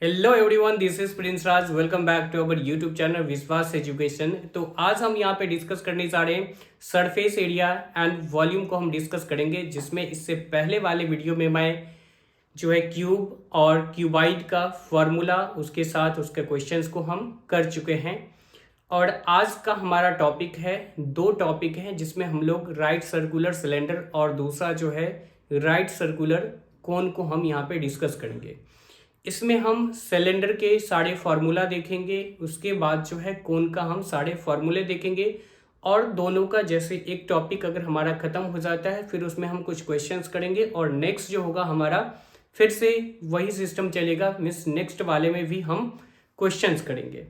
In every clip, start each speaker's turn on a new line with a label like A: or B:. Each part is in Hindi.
A: Hello everyone, this is Prince Raj. Welcome back to our YouTube channel Vishwas Education. तो आज हम यहाँ पे डिस्कस करने जा रहे हैं सरफेस एरिया एंड वॉल्यूम को हम डिस्कस करेंगे, जिसमें इससे पहले वाले वीडियो में मैं जो है क्यूब और क्यूबाइड का फॉर्मूला उसके साथ उसके क्वेश्चंस को हम कर चुके हैं। और आज का हमारा टॉपिक है, दो टॉपिक हैं जिसमें हम लोग राइट सर्कुलर सिलेंडर और दूसरा जो है राइट सर्कुलर कोन को हम यहाँ पे डिस्कस करेंगे। इसमें हम सिलेंडर के सारे फार्मूला देखेंगे, उसके बाद जो है कोन का हम सारे फार्मूले देखेंगे और दोनों का जैसे एक टॉपिक अगर हमारा खत्म हो जाता है फिर उसमें हम कुछ क्वेश्चंस करेंगे और नेक्स्ट जो होगा हमारा फिर से वही सिस्टम चलेगा, मीन्स नेक्स्ट वाले में भी हम क्वेश्चंस करेंगे।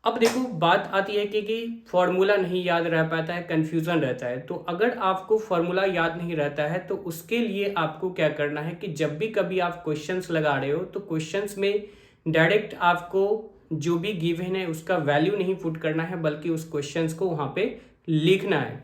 A: अब देखो बात आती है कि फॉर्मूला नहीं याद रह पाता है, कन्फ्यूज़न रहता है। तो अगर आपको फॉर्मूला याद नहीं रहता है तो उसके लिए आपको क्या करना है कि जब भी कभी आप क्वेश्चंस लगा रहे हो तो क्वेश्चंस में डायरेक्ट आपको जो भी गिवन है उसका वैल्यू नहीं पुट करना है, बल्कि उस क्वेश्चंस को वहाँ पे लिखना है।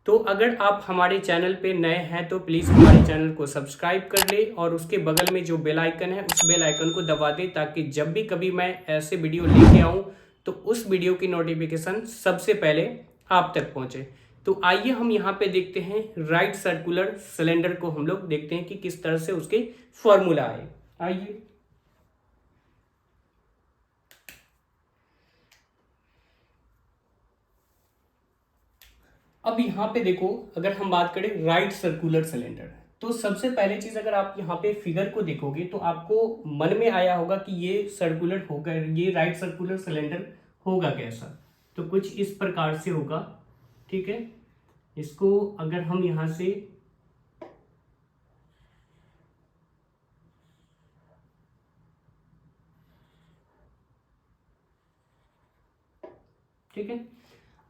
A: तो अगर आप हमारे चैनल पे नए हैं तो प्लीज़ हमारे चैनल को सब्सक्राइब कर ले और उसके बगल में जो बेल आइकन है उस बेल आइकन को दबा दे, ताकि जब भी कभी मैं ऐसे वीडियो लेके आऊँ तो उस वीडियो की नोटिफिकेशन सबसे पहले आप तक पहुंचे। तो आइए हम यहाँ पे देखते हैं राइट सर्कुलर सिलेंडर को, हम लोग देखते हैं कि किस तरह से उसके फॉर्मूला आए। आइए अब यहाँ पे देखो, अगर हम बात करें राइट सर्कुलर सिलेंडर, तो सबसे पहले चीज अगर आप यहाँ पे फिगर को देखोगे तो आपको मन में आया होगा कि ये सर्कुलर होगा, ये राइट सर्कुलर सिलेंडर होगा कैसा। तो कुछ इस प्रकार से होगा, ठीक है। इसको अगर हम यहाँ से ठीक है,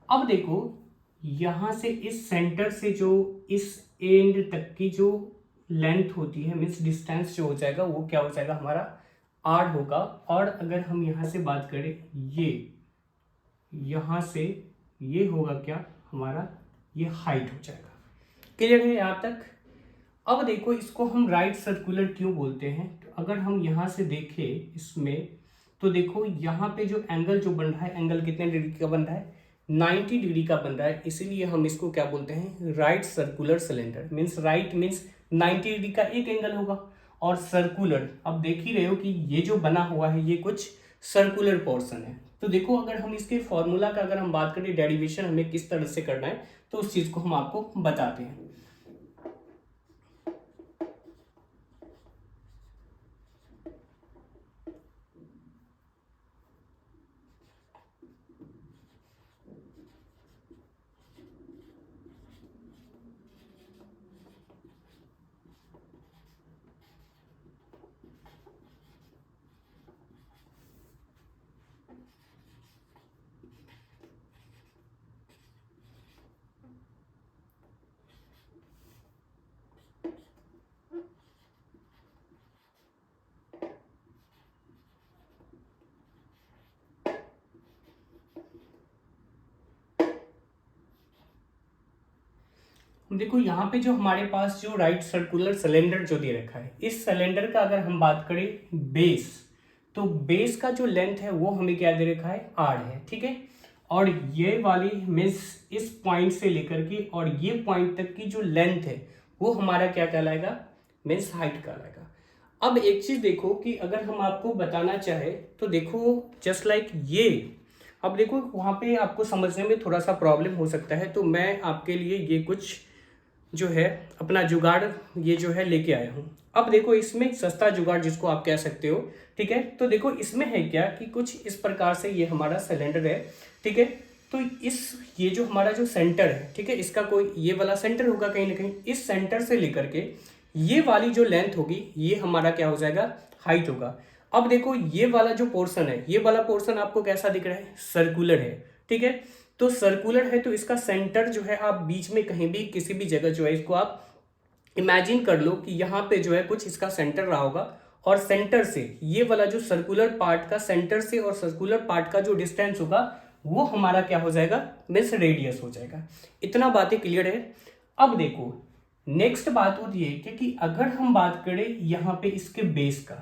A: अब देखो यहां से इस सेंटर से जो इस एंड तक की जो लेंथ होती है, मीन्स डिस्टेंस जो हो जाएगा वो क्या हो जाएगा हमारा आर होगा। और अगर हम यहां से बात करें ये यहां से ये होगा क्या हमारा, ये हाइट हो जाएगा। क्लियर है यहाँ तक। अब देखो इसको हम राइट सर्कुलर क्यों बोलते हैं, तो अगर हम यहाँ से देखें इसमें तो देखो यहाँ पे जो एंगल जो बन रहा है, एंगल कितने डिग्री का बन रहा है, 90 डिग्री का बन रहा है। इसीलिए हम इसको क्या बोलते हैं, right circular cylinder. Means right means 90 degree का एक एंगल होगा और सर्कुलर, अब देख ही रहे हो कि ये जो बना हुआ है ये कुछ सर्कुलर पोर्शन है। तो देखो अगर हम इसके फॉर्मूला का अगर हम बात करें, डेरिवेशन हमें किस तरह से करना है, तो उस चीज को हम आपको बताते हैं। देखो यहाँ पे जो हमारे पास जो राइट सर्कुलर सिलेंडर जो दे रखा है, इस सिलेंडर का अगर हम बात करें बेस, तो बेस का जो लेंथ है वो हमें क्या दे रखा है, आर है, ठीक है। और ये वाली मीन्स इस पॉइंट से लेकर के और ये पॉइंट तक की जो लेंथ है वो हमारा क्या कहलाएगा, मीन्स हाइट कहलाएगा। अब एक चीज देखो कि अगर हम आपको बताना चाहे तो देखो जस्ट लाइक ये, अब देखो वहाँ पे आपको समझने में थोड़ा सा प्रॉब्लम हो सकता है, तो मैं आपके लिए ये कुछ जो है अपना जुगाड़ ये जो है लेके आया हूँ। अब देखो इसमें सस्ता जुगाड़ जिसको आप कह सकते हो, ठीक है। तो देखो इसमें है क्या कि कुछ इस प्रकार से ये हमारा सिलेंडर है, ठीक है। तो इस ये जो हमारा जो सेंटर है, ठीक है, इसका कोई ये वाला सेंटर होगा कहीं ना कहीं, इस सेंटर से लेकर के ये वाली जो लेंथ होगी ये हमारा क्या हो जाएगा, हाइट होगा। अब देखो ये वाला जो पोर्शन है, ये वाला पोर्शन आपको कैसा दिख रहा है, सर्कुलर है, ठीक है। तो सर्कुलर है तो इसका सेंटर जो है आप बीच में कहीं भी किसी भी जगह जो है इसको आप इमेजिन कर लो कि यहाँ पे जो है कुछ इसका सेंटर रहा होगा और सेंटर से ये वाला जो सर्कुलर पार्ट का सेंटर से और सर्कुलर पार्ट का जो डिस्टेंस होगा वो हमारा क्या हो जाएगा, मीन्स रेडियस हो जाएगा। इतना बातें क्लियर है। अब देखो नेक्स्ट बात होती है कि अगर हम बात करें यहाँ पे इसके बेस का,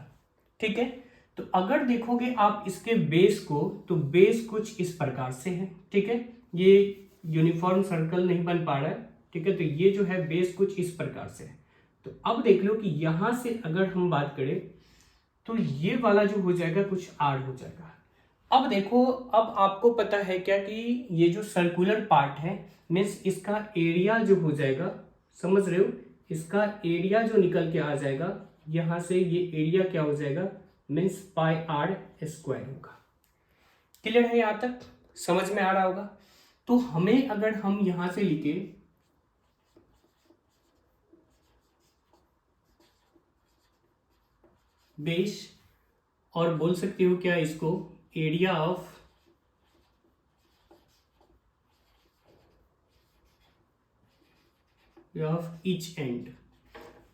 A: ठीक है, तो अगर देखोगे आप इसके बेस को, तो बेस कुछ इस प्रकार से है, ठीक है। ये यूनिफॉर्म सर्कल नहीं बन पा रहा है, ठीक है। तो ये जो है बेस कुछ इस प्रकार से है। तो अब देख लो कि यहां से अगर हम बात करें तो ये वाला जो हो जाएगा कुछ आर हो जाएगा। अब देखो, अब आपको पता है क्या कि ये जो सर्कुलर पार्ट है मीन्स इसका एरिया जो हो जाएगा, समझ रहे हो, इसका एरिया जो निकल के आ जाएगा यहां से, ये एरिया क्या हो जाएगा मीन्स पाई आर स्क्वायर होगा। क्लियर है, यहां तक समझ में आ रहा होगा। तो हमें अगर हम यहां से लिखे बेस, और बोल सकते हो क्या इसको, एरिया ऑफ ईच एंड।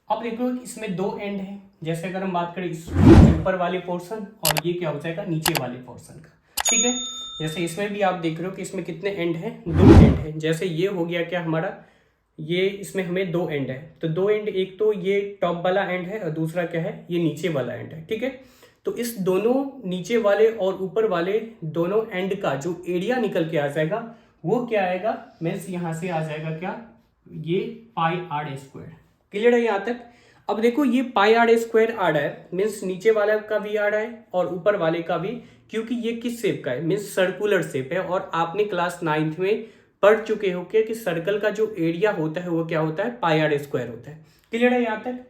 A: अब देखो इसमें दो एंड है, जैसे अगर हम बात करें इस ऊपर वाले पोर्शन और ये क्या हो जाएगा नीचे वाले पोर्शन का, ठीक है। जैसे इसमें भी आप देख रहे हो कि इसमें कितने एंड हैं, दो एंड है। जैसे ये हो गया क्या हमारा, ये इसमें हमें दो एंड है, तो दो एंड, एक तो ये टॉप वाला एंड है और दूसरा क्या है, ये नीचे वाला एंड है, ठीक है। तो इस दोनों नीचे वाले और ऊपर वाले दोनों एंड का जो एरिया निकल के आ जाएगा वो क्या आएगा मीन्स यहां से आ जाएगा क्या, ये पाई आर स्क्वायर। क्लियर है यहां तक। अब देखो ये पाई आर स्क्वायर आ रहा है मीन्स नीचे वाला का भी आ रहा है और ऊपर वाले का भी, क्योंकि ये किस शेप का है मीन्स सर्कुलर शेप है। और आपने क्लास 9th में पढ़ चुके हो कि सर्कल का जो एरिया होता है वो क्या होता है, पाई आर स्क्वायर होता है। क्लियर है यहां तक।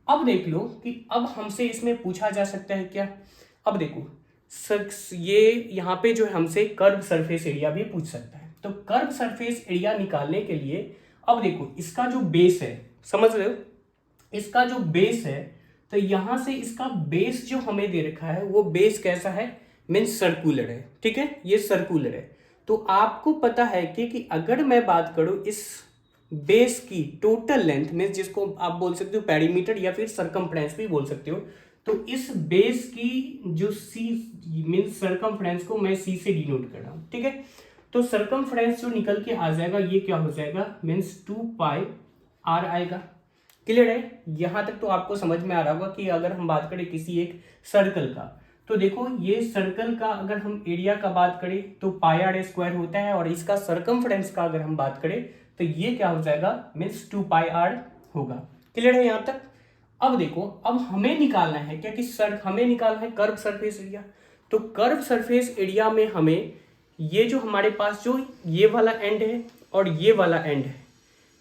A: अब देख लो कि अब हमसे इसमें पूछा जा सकता है क्या, अब देखो ये यहाँ पे जो हमसे कर्व सरफेस एरिया भी पूछ सकता है। तो कर्व सरफेस एरिया निकालने के लिए अब देखो इसका जो बेस है, समझ रहे हो, इसका जो बेस है, तो यहां से इसका बेस जो हमें दे रखा है वो बेस कैसा है मीन्स सर्कुलर है, ठीक है, ये सर्कुलर है। तो आपको पता है कि अगर मैं बात करूं इस बेस की टोटल लेंथ में, जिसको आप बोल सकते हो पेरीमीटर या फिर सरकमफ्रेंस भी बोल सकते हो, तो इस बेस की जो सी मीन्स सरकमफ्रेंस को मैं सी से डिनोट कर रहा हूं, ठीक है। तो सरकमफ्रेंस जो निकल के आ जाएगा ये क्या हो जाएगा मीन्स 2 पाई आर आएगा। क्लियर है, यहां तक तो आपको समझ में आ रहा होगा कि अगर हम बात करें किसी एक सर्कल का, तो देखो ये सर्कल का अगर हम एरिया का बात करें तो पाई आर स्क्वायर होता है, और इसका सरकमफ्रेंस का अगर हम बात करें तो ये क्या हो जाएगा मीन्स 2 पाई आर होगा। क्लियर है यहां तक। अब देखो, अब हमें निकालना है क्या कि हमें निकालना है कर्व सरफेस एरिया। तो कर्व सरफेस एरिया में हमें ये जो हमारे पास जो ये वाला एंड है और ये वाला एंड है,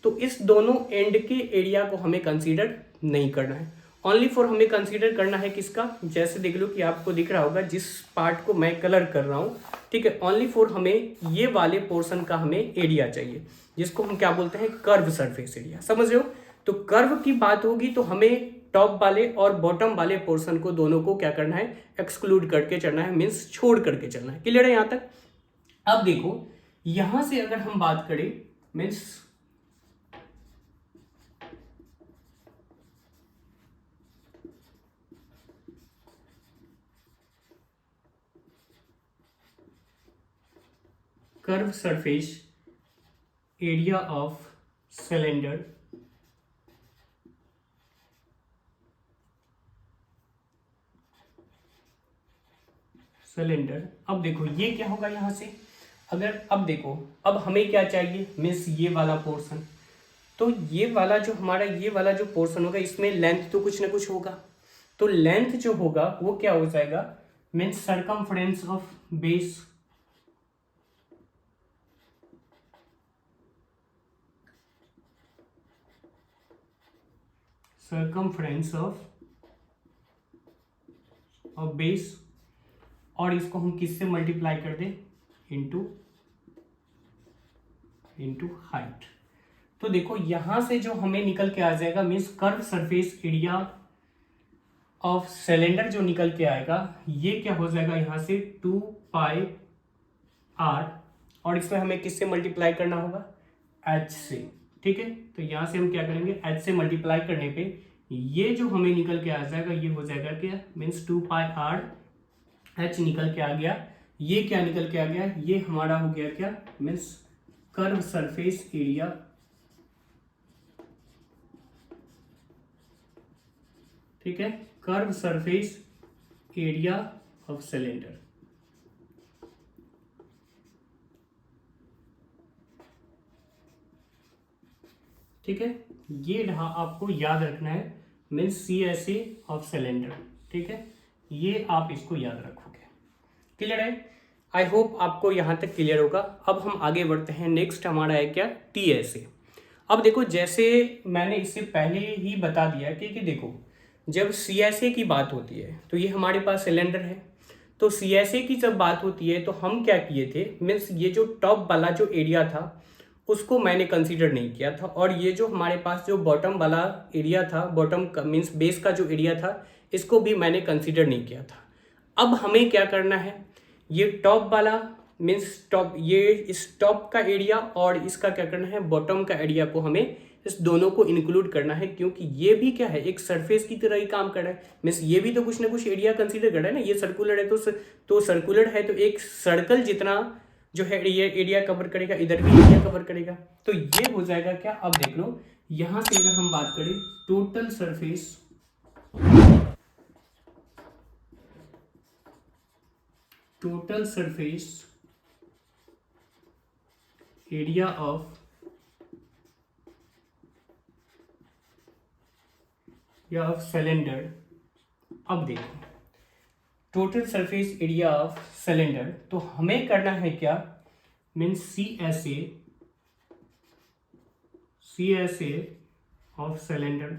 A: तो इस दोनों एंड के एरिया को हमें कंसीडर नहीं करना है। ओनली फॉर हमें कंसीडर करना है किसका, जैसे देख लो कि आपको दिख रहा होगा जिस पार्ट को मैं कलर कर रहा हूं, ठीक है। ओनली फॉर हमें ये वाले पोर्शन का हमें एरिया चाहिए, जिसको हम क्या बोलते हैं कर्व सरफेस एरिया, समझ रहे हो। तो कर्व की बात होगी तो हमें टॉप वाले और बॉटम वाले पोर्शन को दोनों को क्या करना है, एक्सक्लूड करके चलना है, मीन्स छोड़ करके चलना है। क्लियर है यहां तक। अब देखो यहां से अगर हम बात करें means curve surface area of cylinder, अब देखो ये क्या होगा यहां से, अगर अब देखो अब हमें क्या चाहिए मीन्स ये वाला पोर्शन, तो ये वाला जो हमारा ये वाला जो पोर्शन होगा इसमें लेंथ तो कुछ ना कुछ होगा, तो लेंथ जो होगा वो क्या हो जाएगा means circumference of base, circumference of base, और इसको हम किससे मल्टीप्लाई कर दें इनटू हाइट। तो देखो यहां से जो हमें निकल के आ जाएगा means curve surface area of cylinder जो निकल के आएगा ये क्या हो जाएगा यहां से 2 पाई आर, और इसमें हमें किससे मल्टीप्लाई करना होगा एच से, ठीक है। तो यहां से हम क्या करेंगे एच से मल्टीप्लाई करने पे ये जो हमें निकल के आ जाएगा ये हो जाएगा क्या मीन्स 2 पाई आर, एच निकल के आ गया, ये क्या निकल के आ गया, ये हमारा हो गया क्या मीन्स कर्व सरफेस एरिया, ठीक है, curve surface area of cylinder. ठीक है, ये आपको याद रखना है, मीन्स CSA ऑफ सिलेंडर। ठीक है, ये आप इसको याद रखोगे। क्लियर है? आई होप आपको यहाँ तक क्लियर होगा। अब हम आगे बढ़ते हैं। नेक्स्ट हमारा है क्या, TSA। अब देखो, जैसे मैंने इससे पहले ही बता दिया कि देखो, जब CSA की बात होती है तो ये हमारे पास सिलेंडर है। तो CSA की जब बात होती है तो हम क्या किए थे, मीन्स ये जो टॉप वाला जो एरिया था उसको मैंने कंसीडर नहीं किया था, और ये जो हमारे पास जो बॉटम वाला एरिया था, बॉटम मीन्स बेस का जो एरिया था, इसको भी मैंने कंसीडर नहीं किया था। अब हमें क्या करना है, ये टॉप वाला मीन्स टॉप, ये इस टॉप का एरिया और इसका क्या करना है, बॉटम का एरिया को हमें इस दोनों को इंक्लूड करना है, क्योंकि ये भी क्या है, एक सरफेस की तरह ही काम कर रहा है। मीन्स ये भी तो कुछ ना कुछ एरिया कंसीडर कर रहा है ना। ये सर्कुलर है तो सर्कुलर है तो एक सर्कल जितना जो है ये एरिया कवर करेगा, इधर भी एरिया कवर करेगा। तो ये हो जाएगा क्या, अब देख लो, यहां से अगर हम बात करें total surface area of cylinder. अब देखो, total surface area of cylinder, तो हमें करना है क्या, means CSA of cylinder,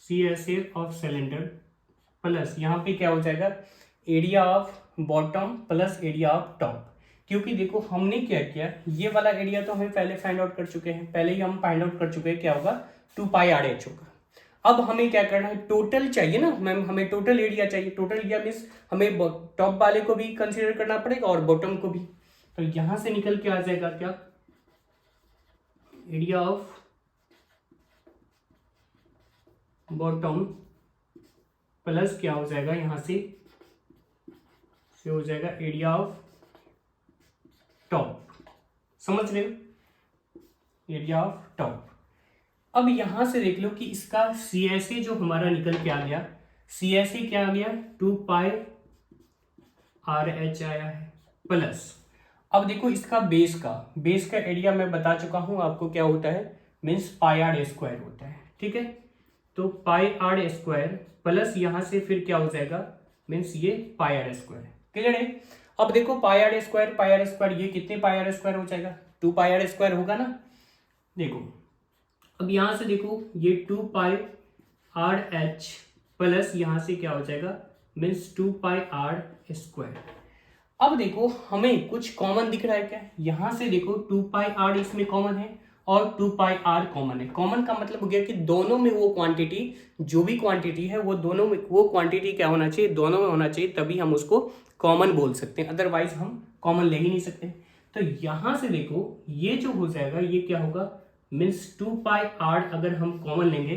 A: CSA of cylinder plus यहाँ पे क्या हो जाएगा, area of bottom plus area of top. क्योंकि देखो हमने क्या किया, ये वाला एरिया तो हमें पहले फाइंड आउट कर चुके हैं, पहले ही हम फाइंड आउट कर चुके हैं, क्या होगा, 2πr/h होगा। अब हमें क्या करना है, टोटल चाहिए ना मैम, हमें टोटल एरिया चाहिए। टोटल एरिया मीन्स हमें टॉप वाले को भी कंसीडर करना पड़ेगा और बॉटम को भी। तो यहां से निकल के आ जाएगा क्या, एरिया ऑफ बॉटम प्लस क्या हो जाएगा, यहां से हो जाएगा एरिया ऑफ टॉप। समझ रहे हो, एरिया ऑफ टॉप। अब यहां से देख लो कि इसका CSA जो हमारा निकल के आ गया, CSA क्या आ गया, 2πr/h आया है प्लस, अब देखो इसका बेस का एरिया मैं बता चुका हूं आपको क्या होता है, मीन्स πr² होता है। ठीक है, तो πr² प्लस यहां से फिर क्या हो जाएगा, मीन्स ये πr²। क्लियर है? अब देखो πr² ये कितने πr² हो जाएगा, 2πr² होगा ना। देखो अब यहां से देखो, ये 2πr/h प्लस यहां से क्या हो जाएगा, मीन्स 2πr²। अब देखो हमें कुछ कॉमन दिख रहा है क्या, यहां से देखो 2πr इसमें कॉमन है और 2πr कॉमन है। कॉमन का मतलब हो गया कि दोनों में वो क्वांटिटी, जो भी क्वांटिटी है वो दोनों में, वो क्वांटिटी क्या होना चाहिए, दोनों में होना चाहिए, तभी हम उसको कॉमन बोल सकते हैं, अदरवाइज हम कॉमन ले ही नहीं सकते। तो यहां से देखो ये जो हो जाएगा, ये क्या होगा, मीन्स 2πr अगर हम कॉमन लेंगे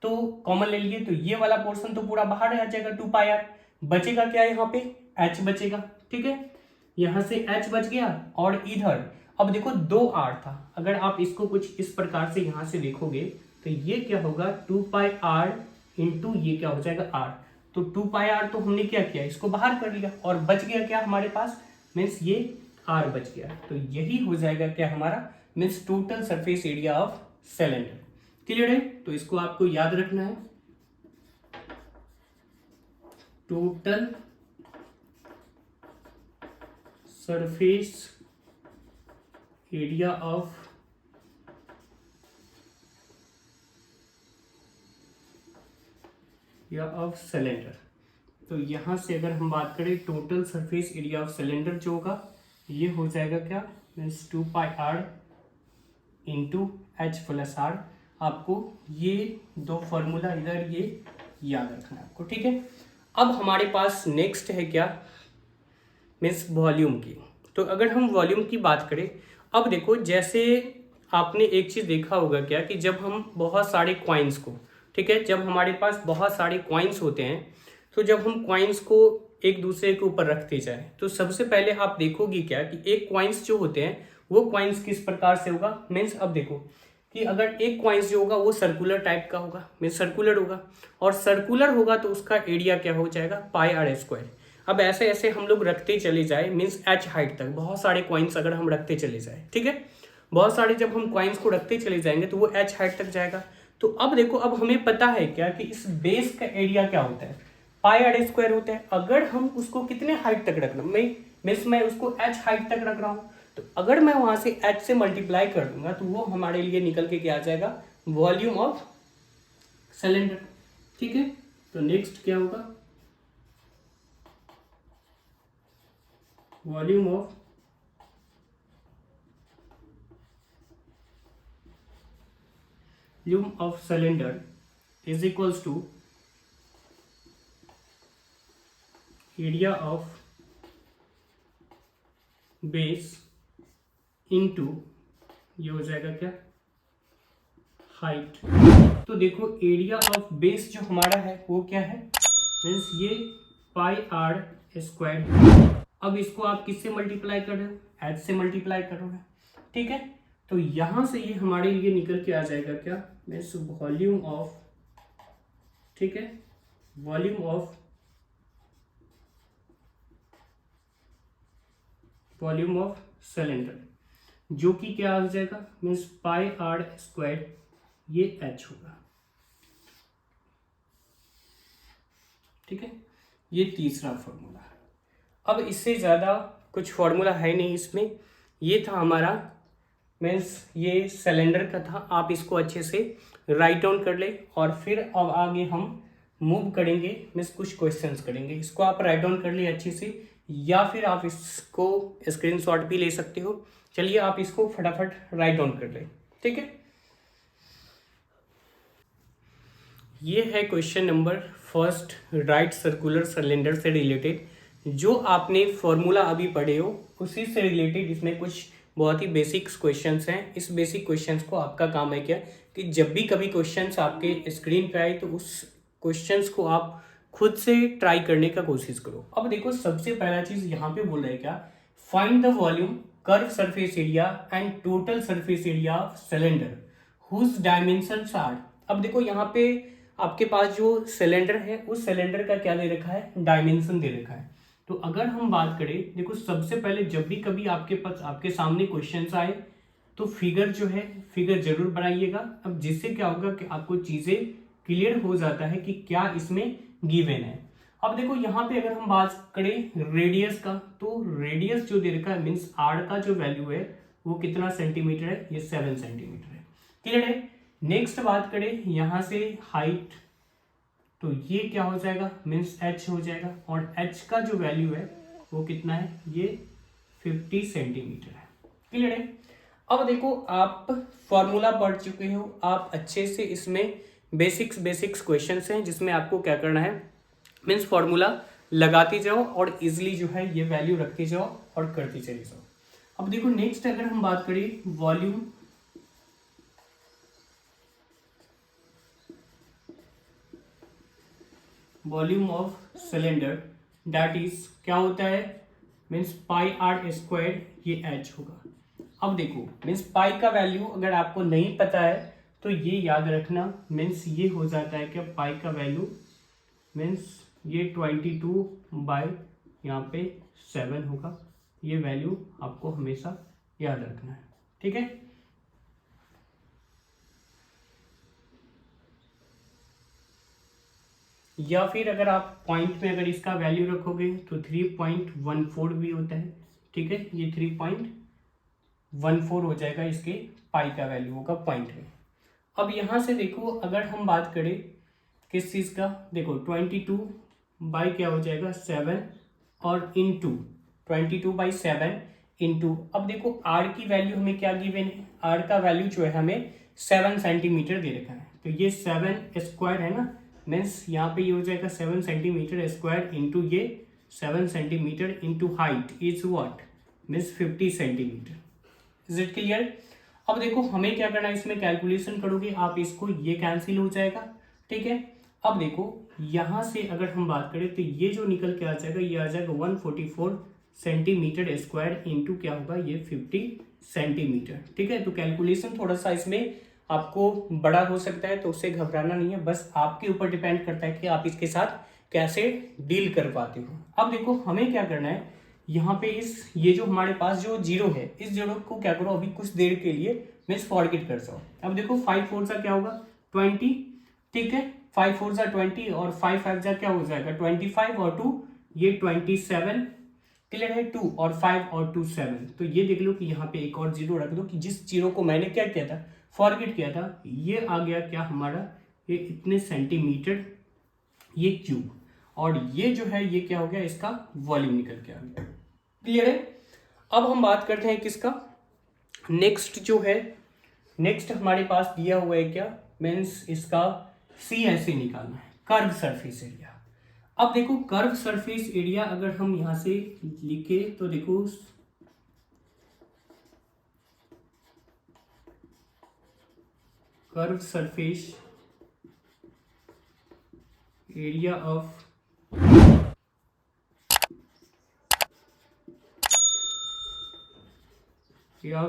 A: तो कॉमन ले लिए तो ये वाला पोर्शन तो पूरा बाहर आ जाएगा, 2πr बचेगा क्या, यहाँ पे h बचेगा। ठीक है, यहां से h बच गया और इधर अब देखो 2r था, अगर आप इसको कुछ इस प्रकार से यहां से देखोगे तो ये क्या होगा, 2πr इंटू ये क्या हो जाएगा r। तो 2πr तो हमने क्या किया, इसको बाहर कर लिया और बच गया क्या हमारे पास, मीन्स ये r बच गया। तो यही हो जाएगा क्या हमारा, means total surface area of cylinder. Clear है? तो इसको आपको याद रखना है, total surface area of cylinder. तो यहां से अगर हम बात करें total surface area of cylinder जो होगा, ये हो जाएगा क्या, means 2πr into h plus r। आपको ये दो फॉर्मूला इधर ये याद रखना है आपको। ठीक है, अब हमारे पास नेक्स्ट है क्या, मीन्स वॉल्यूम की। तो अगर हम वॉल्यूम की बात करें, अब देखो जैसे आपने एक चीज़ देखा होगा क्या, कि जब हम बहुत सारे कॉइन्स को, ठीक है, जब हमारे पास बहुत सारे कॉइन्स होते हैं, तो जब हम कॉइन्स को एक दूसरे के ऊपर रखते जाए तो सबसे पहले आप देखोगे क्या कि एक कॉइन्स जो होते हैं वो कॉइन्स किस प्रकार से होगा, मीन्स अब देखो कि अगर एक कॉइन्स जो होगा वो सर्कुलर टाइप का होगा, मीन सर्कुलर होगा, और सर्कुलर होगा तो उसका एरिया क्या हो जाएगा, पाई आर स्क्वायर। अब ऐसे ऐसे हम लोग रखते चले जाए, मीन्स एच हाइट तक बहुत सारे कॉइन्स अगर हम रखते चले जाए, ठीक है, बहुत सारे जब हम कॉइन्स को रखते चले जाएंगे तो वो एच हाइट तक जाएगा। तो अब देखो, अब हमें पता है क्या कि इस बेस का एरिया क्या होता है, पाई आर स्क्वायर होता है। अगर हम उसको कितने हाइट तक रखना, मैं उसको एच हाइट तक रख रहा हूँ, तो अगर मैं वहां से एच से मल्टीप्लाई कर दूंगा तो वो हमारे लिए निकल के क्या आ जाएगा, वॉल्यूम ऑफ सिलेंडर। ठीक है, तो नेक्स्ट क्या होगा, volume of cylinder is equals to area of base into ये हो जाएगा क्या, हाइट। तो देखो एरिया ऑफ बेस जो हमारा है वो क्या है, मीन्स ये पाई आर स्क्वायर। अब इसको आप किससे मल्टीप्लाई कर रहे हो, एच से मल्टीप्लाई कर रहे हो, ठीक है। तो यहां से ये हमारे लिए निकल के आ जाएगा क्या, मीन्स वॉल्यूम ऑफ, ठीक है, वॉल्यूम ऑफ सिलेंडर, जो कि क्या आ जाएगा, मीन्स पाई आर स्क्वायर, ये एच होगा। ठीक है, ये तीसरा फॉर्मूला। अब इससे ज़्यादा कुछ फॉर्मूला है नहीं इसमें, ये था हमारा, मीन्स ये सिलेंडर का था। आप इसको अच्छे से राइट डाउन कर ले और फिर अब आगे हम मूव करेंगे, मीन्स कुछ क्वेश्चंस करेंगे। इसको आप राइट डाउन कर ले अच्छे से, या फिर आप इसको स्क्रीनशॉट भी ले सकते हो। चलिए आप इसको फटाफट राइट डाउन कर ले, ठीक है। ये है question number first, right circular cylinder से रिलेटेड। जो आपने फॉर्मूला अभी पढ़े हो उसी से रिलेटेड इसमें कुछ बहुत ही बेसिक्स क्वेश्चंस हैं। इस बेसिक क्वेश्चंस को आपका काम है क्या कि जब भी कभी क्वेश्चंस आपके स्क्रीन पे आए तो उस क्वेश्चंस को आप खुद से ट्राई करने का कोशिश करो। अब देखो, सबसे पहला चीज यहाँ पे बोल रहा है क्या, find the volume, curve surface area and total surface area of cylinder whose dimensions are. अब देखो यहाँ पे आपके पास जो सिलेंडर है उस सिलेंडर का क्या दे रखा है, डायमेंशन दे रखा है। तो अगर हम बात करें, देखो सबसे पहले जब भी कभी आपके पास आपके सामने क्वेश्चंस आए तो फिगर जो है, फिगर जरूर बनाइएगा। अब जिससे क्या होगा कि आपको चीजें क्लियर हो जाता है कि क्या इसमें गिवन है। अब देखो यहाँ पे अगर हम बात करें रेडियस का, तो रेडियस जो दे रखा है, मीन्स आर का जो वैल्यू है वो कितना सेंटीमीटर है, ये 7 सेंटीमीटर है। क्लियर है। नेक्स्ट बात करें यहाँ से हाइट, तो ये क्या हो जाएगा, मीन्स एच हो जाएगा, और एच का जो वैल्यू है वो कितना है, ये 50 सेंटीमीटर है। क्लियर है। अब देखो, आप फॉर्मूला पढ़ चुके हो, आप अच्छे से इसमें बेसिक्स क्वेश्चंस हैं जिसमें आपको क्या करना है, मीन्स फॉर्मूला लगाती जाओ और इजिली जो है ये वैल्यू रखती जाओ और करती चली जाओ। अब देखो नेक्स्ट अगर हम बात करें volume of cylinder, that is क्या होता है, मीन्स पाई आर स्क्वायर, ये एच होगा। अब देखो मीन्स पाई का वैल्यू अगर आपको नहीं पता है तो ये याद रखना, मीन्स ये हो जाता है कि पाई का वैल्यू मीन्स ये 22 बाय यहाँ पे 7 होगा। ये वैल्यू आपको हमेशा याद रखना है, ठीक है। या फिर अगर आप पॉइंट में अगर इसका वैल्यू रखोगे तो 3.14 भी होता है, ठीक है। ये 3.14 हो जाएगा, इसके पाई का वैल्यू होगा पॉइंट में। अब यहाँ से देखो अगर हम बात करें किस चीज़ का, देखो 22 बाई क्या हो जाएगा 7 और इंटू 22/7 इंटू, अब देखो आर की वैल्यू हमें क्या गिवन है, आर का वैल्यू जो है हमें 7 सेंटीमीटर दे रखा है। तो ये 7 स्क्वायर है ना, मीन्स यहाँ पे ये हो जाएगा 7 सेंटीमीटर स्क्वायर इंटू ये 7 centimetre into height is what, means 50 centimetre. Is it clear. अब देखो हमें क्या करना है, इसमें कैलकुलेशन करोगे आप, इसको ये कैंसिल हो जाएगा, ठीक है। अब देखो यहाँ से अगर हम बात करें तो ये जो निकल के आ जाएगा, ये आ जाएगा 144 सेंटीमीटर स्क्वायर इंटू क्या होगा, ये 50 सेंटीमीटर, ठीक है। तो कैलकुलेशन थोड़ा सा इसमें आपको बड़ा हो सकता है, तो उससे घबराना नहीं है, बस आपके ऊपर डिपेंड करता है कि आप इसके साथ कैसे डील कर पाते हो। अब देखो हमें क्या करना है, यहाँ पे ये जो हमारे पास जो जीरो है, इस जीरो को क्या करो अभी कुछ देर के लिए मीन्स फॉरगेट कर जाओ। अब देखो 5 4 सा क्या होगा 20, ठीक है, 5 4 सा 20 और 5 5 सा क्या हो जाएगा 25 और 2 ये 27, क्लियर है, 2 और 5 और 2 7। तो ये देख लो कि यहाँ पे एक और जीरो रख दो कि जिस जीरो को मैंने क्या किया था फॉरगेट किया था, ये आ गया क्या हमारा, ये इतने सेंटीमीटर ये क्यूब, और ये जो है ये क्या हो गया इसका वॉल्यूम निकल के आ गया, क्लियर है। अब हम बात करते हैं किसका, नेक्स्ट जो है, नेक्स्ट हमारे पास दिया हुआ है क्या, मीन्स इसका सी ऐसे निकालना है, कर्व सरफेस एरिया। अब देखो कर्व सरफेस एरिया अगर हम यहां से लिखे तो देखो curve surface area of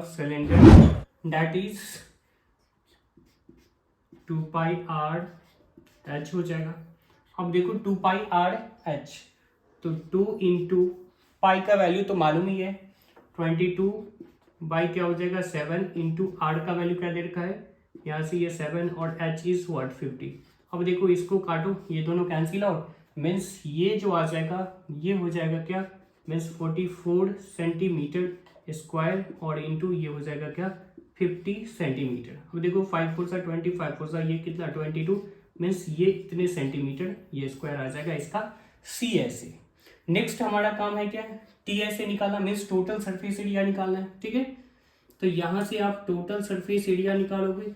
A: cylinder that is 2 pi R H हो जाएगा। अब देखो 2 पाई आर एच, तो 2 इंटू पाई का वैल्यू तो मालूम ही है 22 बाई क्या हो जाएगा 7 इंटू आर का वैल्यू क्या दे रखा है यहाँ से ये 7 और एच इज व्हाट 50। अब देखो इसको काटो, ये दोनों कैंसिल आउट, मीन्स ये जो आ जाएगा ये हो जाएगा क्या मीन्स 44 सेंटीमीटर स्क्वायर और इंटू ये हो जाएगा क्या 50 सेंटीमीटर। अब देखो 5 4 सा 20, 5 4 सा ये कितना 22, मीन्स ये इतने सेंटीमीटर ये स्क्वायर आ जाएगा इसका सी एस ए। नेक्स्ट हमारा काम है क्या टी एस ए निकालना, मीन्स टोटल सरफेस एरिया निकालना है, ठीक है। तो यहां से आप टोटल सरफेस एरिया निकालोगे,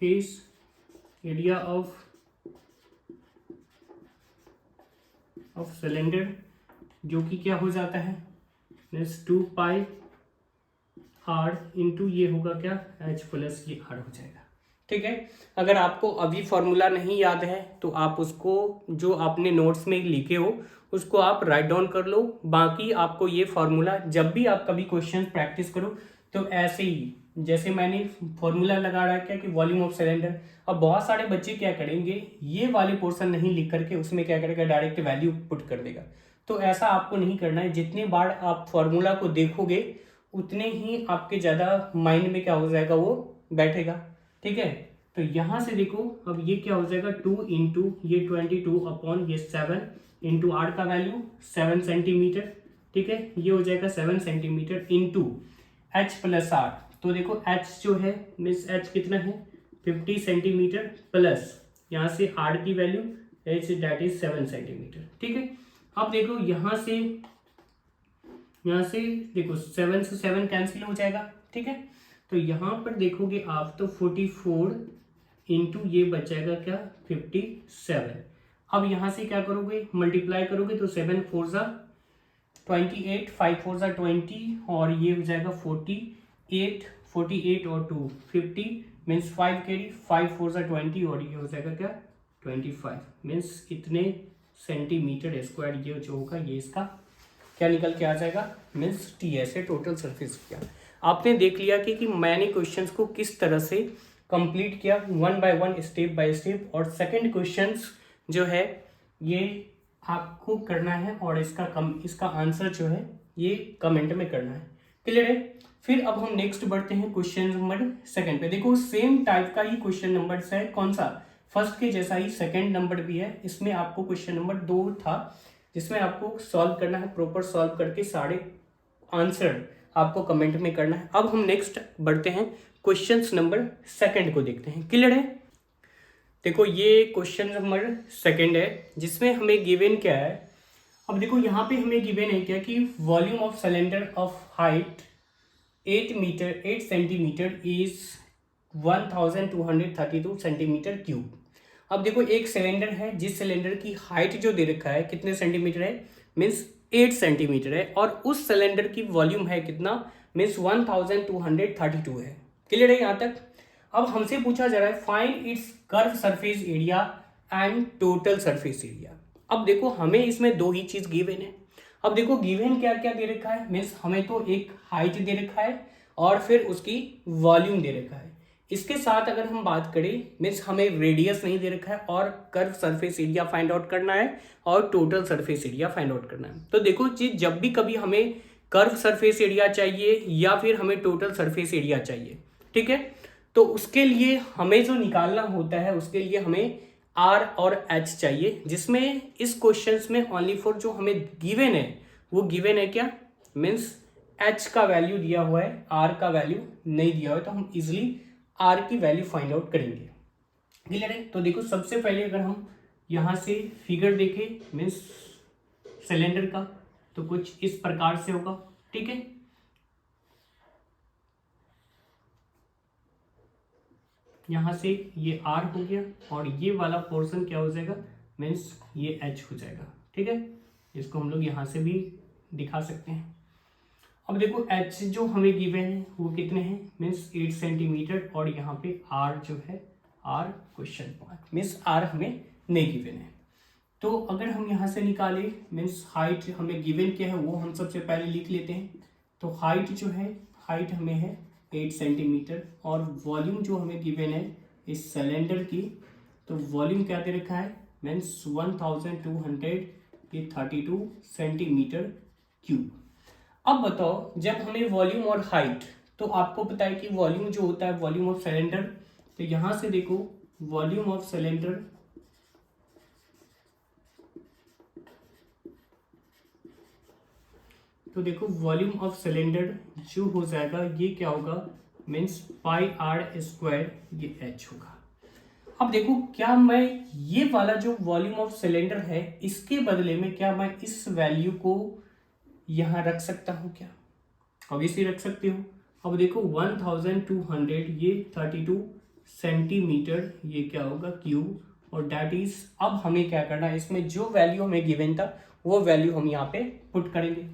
A: फेस एरिया ऑफ सिलेंडर जो कि क्या हो जाता है मीन्स 2 पाई आर इंटू ये होगा क्या एच प्लस ये आर हो जाएगा, ठीक है। अगर आपको अभी फॉर्मूला नहीं याद है तो आप उसको जो आपने नोट्स में लिखे हो उसको आप राइट डाउन कर लो, बाकी आपको ये फॉर्मूला जब भी आप कभी क्वेश्चन प्रैक्टिस करो तो ऐसे ही जैसे मैंने फॉर्मूला लगा रखा है कि वॉल्यूम ऑफ सिलेंडर। अब बहुत सारे बच्चे क्या करेंगे ये वाले पोर्शन नहीं लिख करके उसमें क्या करेगा डायरेक्ट वैल्यू पुट कर देगा, तो ऐसा आपको नहीं करना है। जितने बार आप फॉर्मूला को देखोगे उतने ही आपके ज़्यादा माइंड में क्या हो जाएगा वो बैठेगा, ठीक है। तो यहाँ से देखो अब ये क्या हो जाएगा 2 इंटू ये 22 अपॉन ये 7 इंटू आर का वैल्यू 7 सेंटीमीटर, ठीक है, ये हो जाएगा 7 centimetre into h plus r. तो देखो एच जो है मीन्स एच कितना है 50 सेंटीमीटर प्लस यहाँ से आर की value H that is 7 centimetre, ठीक है। अब देखो यहाँ से देखो 7 से 7 कैंसिल हो जाएगा, ठीक है। तो यहाँ पर देखोगे आप तो 44 इंटू ये बच जाएगा क्या 57। अब यहाँ से क्या करोगे मल्टीप्लाई करोगे तो 7 4 सा 28, 5 4 सा 20 और ये हो जाएगा 48 और 2 50 मीन्स 5 कैरी 5 4 सा 20 और ये हो जाएगा क्या 25 मीन्स इतने सेंटीमीटर स्क्वायर ये जो होगा ये इसका क्या निकल के आ जाएगा means T S A total surface area. आपने देख लिया कि मैंने क्वेश्चंस को किस तरह से कंप्लीट किया one by one step by step, और सेकंड क्वेश्चंस जो है ये आपको करना है और इसका आंसर जो है ये कमेंट में करना है, क्लियर है। फिर अब हम नेक्स्ट बढ़ते हैं क्वेश्चन नंबर सेकंड पे। देखो सेम टाइप का ही क्वेश्चन नंबर है, कौन सा फर्स्ट के जैसा ही सेकंड नंबर भी है। इसमें आपको क्वेश्चन नंबर 2 था जिसमें आपको सॉल्व करना है, प्रॉपर सॉल्व करके सारे आंसर आपको कमेंट में करना है। अब हम नेक्स्ट बढ़ते हैं क्वेश्चन नंबर सेकंड को देखते हैं, क्लियर है। देखो ये क्वेश्चन नंबर सेकंड है जिसमें हमें गिवन क्या है। अब देखो यहाँ पे हमें गिवन है क्या कि volume of cylinder of height 8 centimetre is 1232 centimetre cube. अब देखो एक सिलेंडर है जिस सिलेंडर की हाइट जो दे रखा है कितने सेंटीमीटर है मीन्स 8 सेंटीमीटर है, और उस सिलेंडर की वॉल्यूम है कितना मीन्स 1232 है, क्लियर है यहाँ तक। अब हमसे पूछा जा रहा है find its curve surface area and total surface area. अब देखो हमें इसमें दो ही चीज गिवन है। अब देखो गिवन क्या क्या दे रखा है, मीन्स हमें तो एक हाइट दे रखा है और फिर उसकी वॉल्यूम दे रखा है। इसके साथ अगर हम बात करें, मीन्स हमें रेडियस नहीं दे रखा है और curve surface area find out करना है और total surface area find out करना है। तो देखो जी, जब भी कभी हमें कर्व सरफेस एरिया चाहिए या फिर हमें टोटल सरफेस एरिया चाहिए, ठीक है, तो उसके लिए हमें जो निकालना होता है उसके लिए हमें आर और एच चाहिए, जिसमें इस क्वेश्चंस में ओनली फॉर जो हमें गिवन है वो गिवन है क्या, मीन्स एच का वैल्यू दिया हुआ है, आर का वैल्यू नहीं दिया हुआ है, तो हम इजिली आर की वैल्यू फाइंड आउट करेंगे। क्लियर है? तो देखो सबसे पहले अगर हम यहां से फिगर देखें मीन्स सिलेंडर का, तो कुछ इस प्रकार से होगा, ठीक है। यहां से ये आर हो गया और ये वाला पोर्शन क्या हो जाएगा, मीन्स ये एच हो जाएगा, ठीक है। इसको हम लोग यहां से भी दिखा सकते हैं। अब देखो एच जो हमें गिवन है वो कितने हैं, मीन्स 8 सेंटीमीटर और यहाँ पे आर जो है, r question mark, means r हमें नहीं गिवन है। तो अगर हम यहाँ से निकालें, मीन्स हाइट हमें गिवन क्या है वो हम सबसे पहले लिख लेते हैं। तो हाइट जो है, हाइट हमें है 8 सेंटीमीटर और वॉल्यूम जो हमें गिवन है इस सिलेंडर की, तो वॉल्यूम क्या दे रखा है, मीन्स 1232 सेंटीमीटर क्यूब। अब बताओ जब हमें वॉल्यूम और हाइट, तो आपको पता है कि वॉल्यूम जो होता है वॉल्यूम ऑफ सिलेंडर, तो यहां से देखो वॉल्यूम ऑफ सिलेंडर, तो देखो वॉल्यूम ऑफ सिलेंडर जो हो जाएगा ये क्या होगा, मीन्स पाई आर स्क्वायर, ये एच होगा। अब देखो क्या मैं ये वाला जो वॉल्यूम ऑफ सिलेंडर है इसके बदले में क्या मैं इस वैल्यू को यहां रख सकता हूं क्या, ऑब्वियसली रख सकते हो। अब देखो 1200 ये 32 सेंटीमीटर ये क्या होगा क्यूब, और दैट इज, अब हमें क्या करना है, इसमें जो वैल्यू हमें गिवन था वो वैल्यू हम यहाँ पे पुट करेंगे,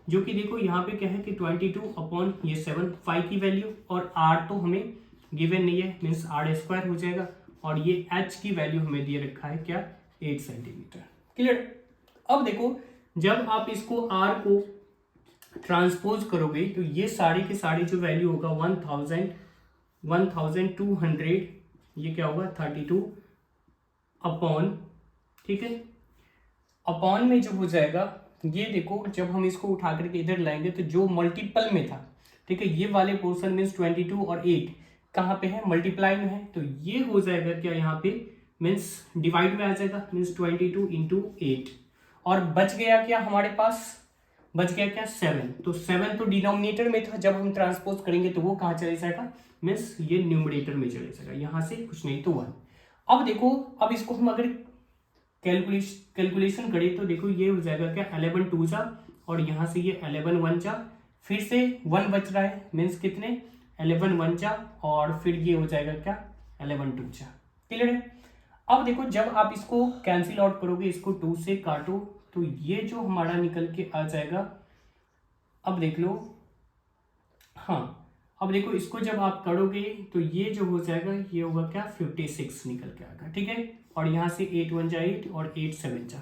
A: जो कि देखो यहाँ पे क्या है कि 22 अपॉन ये 7 फाई की वैल्यू, और आर तो हमें गिवन नहीं है मीन्स आर स्क्वायर हो जाएगा, और ये एच की वैल्यू हमें दिए रखा है क्या, 8 सेंटीमीटर। क्लियर? अब देखो जब आप इसको आर को ट्रांसपोज करोगे तो ये सारी की सारी जो वैल्यू होगा 1200 ये क्या होगा 32 अपॉन, ठीक है, अपॉन में जो हो जाएगा ये देखो जब हम इसको उठा करके इधर लाएंगे तो जो मल्टीपल में था, ठीक है, ये वाले पोर्शन मीन्स 22 और 8 कहाँ पे है, मल्टीप्लाई में है, तो ये हो जाएगा क्या यहाँ पे, मीन्स डिवाइड में आ जाएगा, मीन्स 22 इंटू 8, और बच गया क्या हमारे पास, बच गया क्या 7, तो 7 तो डिनोमिनेटर में था, जब हम ट्रांसपोज करेंगे तो वो कहाँ चले जाएगा, मीन्स ये न्यूमरेटर में चले जाएगा, यहाँ से कुछ नहीं तो 1। अब देखो अब इसको हम अगर कैलकुलेशन करें तो देखो ये हो जाएगा क्या 11 2 जा, और यहाँ से ये 11 1 जा, फिर से 1 बच रहा है मीन्स कितने 11 1 जा, और फिर ये हो जाएगा क्या 11 2 जा। क्लियर है? अब देखो जब आप इसको कैंसिल आउट करोगे, इसको 2 से काटो तो ये जो हमारा निकल के आ जाएगा, अब देख लो, हाँ अब देखो इसको जब आप करोगे तो ये जो हो जाएगा ये होगा क्या 56 निकल के आएगा, ठीक है, और यहाँ से 8 1 जा 8 और 8 7 जा।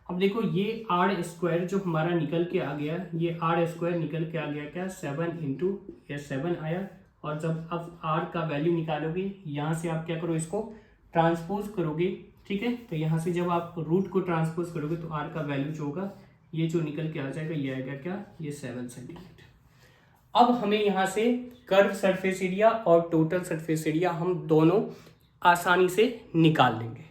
A: अब देखो ये आर स्क्वायर जो हमारा निकल के आ गया, ये आर स्क्वायर निकल के आ गया क्या 7 इंटू ये 7 आया, और जब अब आर का वैल्यू निकालोगे यहाँ से आप क्या करो इसको ट्रांसपोज करोगे, ठीक है, तो यहाँ से जब आप रूट को ट्रांसपोज करोगे तो आर का वैल्यू जो होगा ये जो निकल के आ जाएगा ये आएगा क्या ये 7 सेंटीमीटर। अब हमें यहाँ से कर्व सरफेस एरिया और टोटल सरफेस एरिया हम दोनों आसानी से निकाल लेंगे।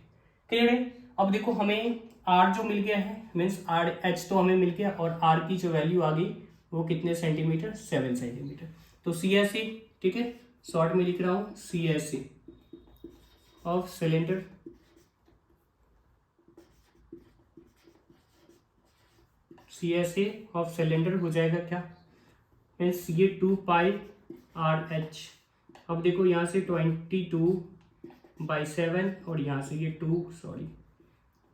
A: क्लियर है? अब देखो हमें आर जो मिल गया है मीन्स आर एच तो हमें मिल गया, और आर की जो वैल्यू आ गई वो कितने सेंटीमीटर 7 सेंटीमीटर। तो सी एस सी, ठीक है, शॉर्ट में लिख रहा हूँ C S C of cylinder, C S A of cylinder हो जाएगा क्या मीन्स ये 2 पाई आर एच। अब देखो यहाँ से 22/7 और यहाँ से ये 2 सॉरी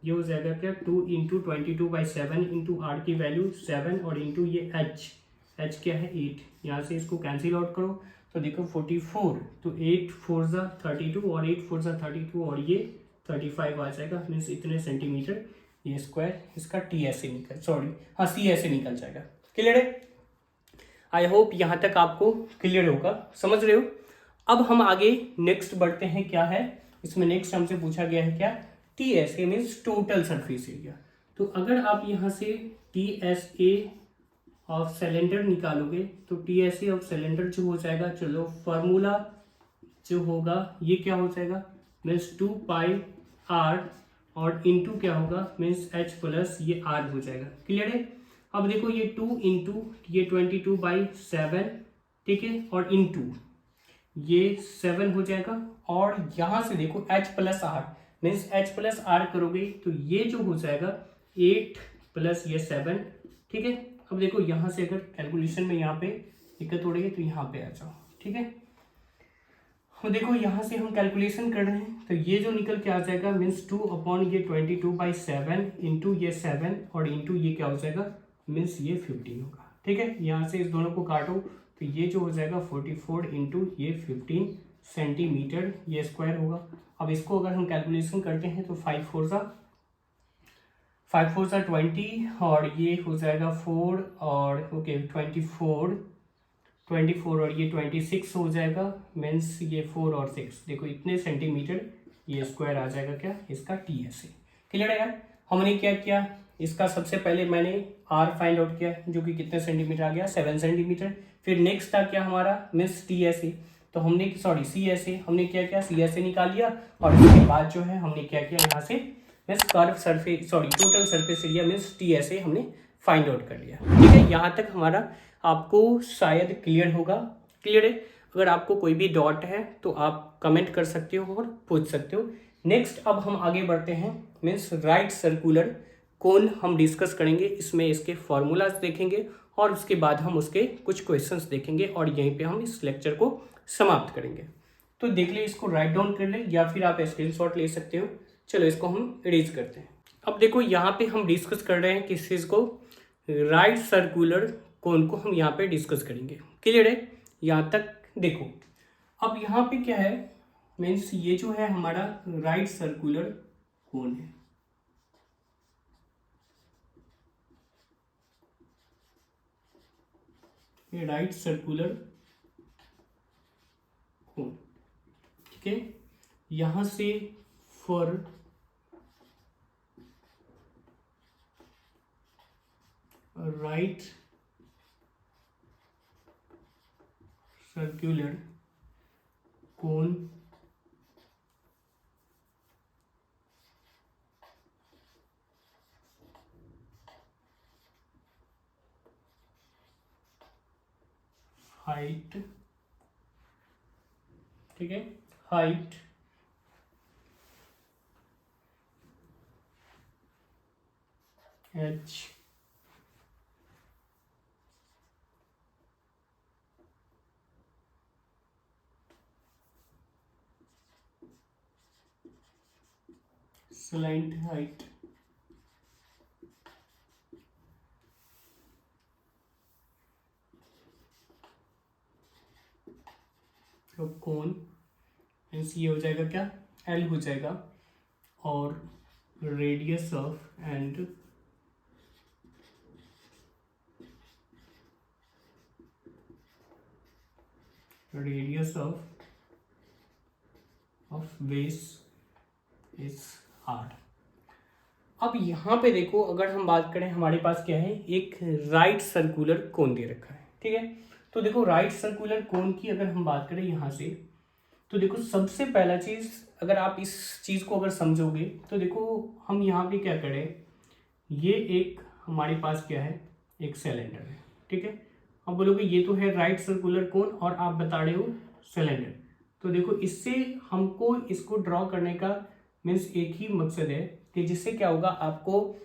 A: ये हो जाएगा क्या 2 इंटू 22/7 इंटू आर की वैल्यू 7 और इंटू ये एच क्या है 8, यहाँ से इसको कैंसिल आउट करो तो देखो 44, तो 8 4 जा 32 और 8 4 जा 32 और ये 35 आ जाएगा मीन्स इतने सेंटीमीटर ये स्क्वायर इसका टी ऐसे निकल हाँ सी ऐसे निकल जाएगा। क्लियर है? आई होप यहाँ तक आपको क्लियर होगा, समझ रहे हो। अब हम आगे नेक्स्ट बढ़ते हैं। क्या है इसमें नेक्स्ट हमसे पूछा गया है क्या, T S A means total surface area. तो अगर आप यहाँ से T S A of cylinder निकालोगे तो T S A of cylinder जो हो जाएगा, चलो फॉर्मूला जो होगा ये क्या हो जाएगा, मीन्स 2 पाई आर और इंटू क्या होगा मीन्स एच प्लस ये आर हो जाएगा। क्लियर है? अब देखो ये 2 इंटू ये 22/7, ठीक है, और इंटू ये 7 हो जाएगा। और यहाँ से देखो h plus r means h plus r करोगे तो ये जो हो जाएगा 8 प्लस ये 7, ठीक है। अब देखो यहाँ से अगर कैलकुलेशन में यहाँ पे दिक्कत हो रही है तो यहाँ पे आ जाओ, ठीक है। अब देखो यहाँ से हम कैलकुलेशन कर रहे हैं तो ये जो निकल के आ जाएगा मीन्स 2 अपॉन ये 22/7 इंटू ये 7 और इंटू ये क्या हो जाएगा मीन्स ये 15 होगा, ठीक है। यहाँ से इस दोनों को काटो तो ये जो हो जाएगा 44 इंटू ये 15 सेंटीमीटर ये स्क्वायर होगा। अब इसको अगर हम कैलकुलेशन करते हैं तो 5 4 सा 20 और ये हो जाएगा 4 और ओके 24 और ये 26 हो जाएगा मीन्स ये 4 और 6 देखो इतने सेंटीमीटर ये स्क्वायर आ जाएगा क्या इसका टी एस ए। क्लियर है यार? हमने क्या किया, इसका सबसे पहले मैंने आर फाइंड आउट किया जो कि कितने सेंटीमीटर आ गया 7 सेंटीमीटर। फिर नेक्स्ट था क्या हमारा मीन्स टी एस ए, तो हमने सी एस ए हमने क्या किया सी एस ए निकाल लिया और उसके बाद जो है हमने क्या किया यहाँ से means curve surface total surface area means T S A हमने फाइंड आउट कर लिया, ठीक है। यहाँ तक हमारा आपको शायद क्लियर होगा। क्लियर है? अगर आपको कोई भी डॉट है तो आप कमेंट कर सकते हो और पूछ सकते हो। नेक्स्ट अब हम आगे बढ़ते हैं मीन्स राइट सर्कुलर कोन हम डिस्कस करेंगे, इसमें इसके फॉर्मूलाज देखेंगे और उसके बाद हम उसके कुछ क्वेश्चंस देखेंगे और यहीं पे हम इस लेक्चर को समाप्त करेंगे। तो देख ले, इसको राइट डाउन कर ले या फिर आप स्क्रीनशॉट ले सकते हो। चलो इसको हम रीड करते हैं। अब देखो यहाँ पे हम डिस्कस कर रहे हैं किस चीज़ को, राइट सर्कुलर कोन को हम यहाँ पे डिस्कस करेंगे। क्लियर है? यहाँ तक देखो। अब यहाँ पे क्या है मीन्स ये जो है हमारा राइट सर्कुलर कोन है। ये राइट सर्कुलर कोन, ठीक है। यहां से for right circular cone height, ठीक है, हाइट h slant height तो कोन मीन्स ये हो जाएगा क्या L हो जाएगा और radius of and radius of base is R। अब यहाँ पे देखो अगर हम बात करें हमारे पास क्या है एक राइट सर्कुलर कोन दे रखा है, ठीक है। तो देखो राइट सर्कुलर कोन की अगर हम बात करें यहाँ से तो देखो सबसे पहला चीज़ अगर आप इस चीज़ को अगर समझोगे तो देखो हम यहाँ पे क्या करें, ये एक हमारे पास क्या है एक सिलेंडर है, ठीक है। अब बोलोगे ये तो है राइट सर्कुलर कोन और आप बता रहे हो सिलेंडर, तो देखो इससे हमको इसको ड्रॉ करने का मीन्स एक ही मकसद है कि जिससे क्या होगा आपको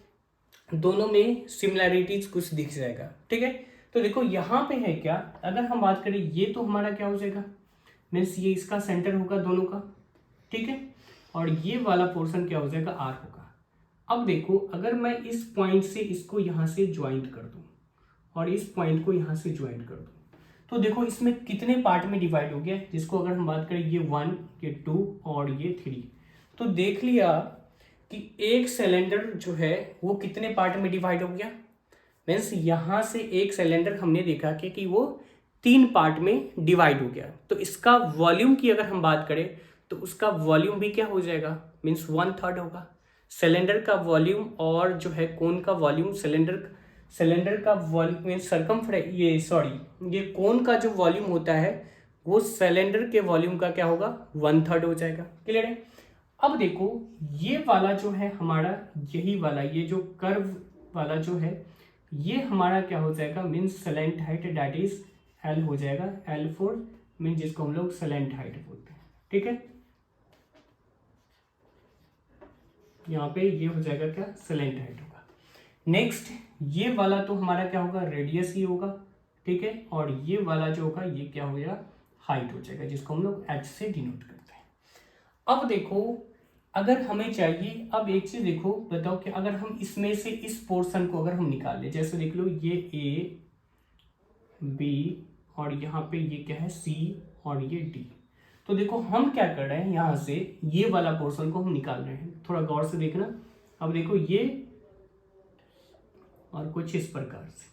A: दोनों में सिमिलैरिटीज कुछ दिख जाएगा, ठीक है। तो देखो यहाँ पे है क्या, अगर हम बात करें ये तो हमारा क्या हो जाएगा मीन्स ये इसका सेंटर होगा दोनों का, ठीक है, और ये वाला पोर्शन क्या हो जाएगा आर होगा। अब देखो अगर मैं इस पॉइंट से इसको यहाँ से ज्वाइंट कर दूँ और इस पॉइंट को यहाँ से ज्वाइंट कर दूँ तो देखो इसमें कितने पार्ट में डिवाइड हो गया, जिसको अगर हम बात करें ये 1 ये 2 और ये 3, तो देख लिया कि एक सिलेंडर जो है वो कितने पार्ट में डिवाइड हो गया। मीन्स यहाँ से एक सिलेंडर हमने देखा कि वो 3 पार्ट में डिवाइड हो गया। तो इसका वॉल्यूम की अगर हम बात करें तो उसका वॉल्यूम भी क्या हो जाएगा, मीन्स 1/3 होगा। सिलेंडर का वॉल्यूम और जो है कोन का वॉल्यूम, सिलेंडर का वॉल्यूम मीन्स ये कोन का जो वॉल्यूम होता है वो सिलेंडर के वॉल्यूम का क्या होगा, 1/3 हो जाएगा। क्लियर है। अब देखो ये वाला जो है हमारा, यही वाला ये जो कर्व वाला जो है ये हमारा क्या हो जाएगा, means slant height, that is L हो जाएगा। L4 मीन्स जिसको हम लोग स्लैंट हाइट बोलते हैं। ठीक है, यहाँ पे ये हो जाएगा क्या, स्लैंट हाइट होगा। नेक्स्ट ये वाला तो हमारा क्या होगा, रेडियस ही होगा। ठीक है, और ये वाला जो होगा ये क्या हो जाएगा, हाइट हो जाएगा, जिसको हम लोग h से डिनोट करते हैं। अब देखो अगर हमें चाहिए, अब एक चीज देखो, बताओ कि अगर हम इसमें से इस पोर्शन को अगर हम निकाल ले, जैसे देख लो ये A B और यहाँ पे ये क्या है C और ये D। तो देखो हम क्या कर रहे हैं, यहाँ से ये वाला पोर्शन को हम निकाल रहे हैं, थोड़ा गौर से देखना। अब देखो ये और कुछ इस प्रकार से।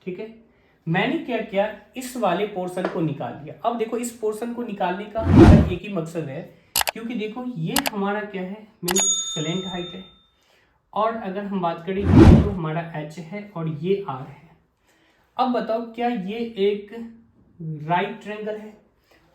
A: ठीक है, मैंने क्या किया, इस वाले पोर्शन को निकाल लिया। अब देखो इस पोर्शन को निकालने का हमारा एक ही मकसद है, क्योंकि देखो ये हमारा क्या है, मीन्स स्लैंट हाइट है, और अगर हम बात करें ये तो हमारा h है और ये r है। अब बताओ क्या ये एक राइट ट्रायंगल है,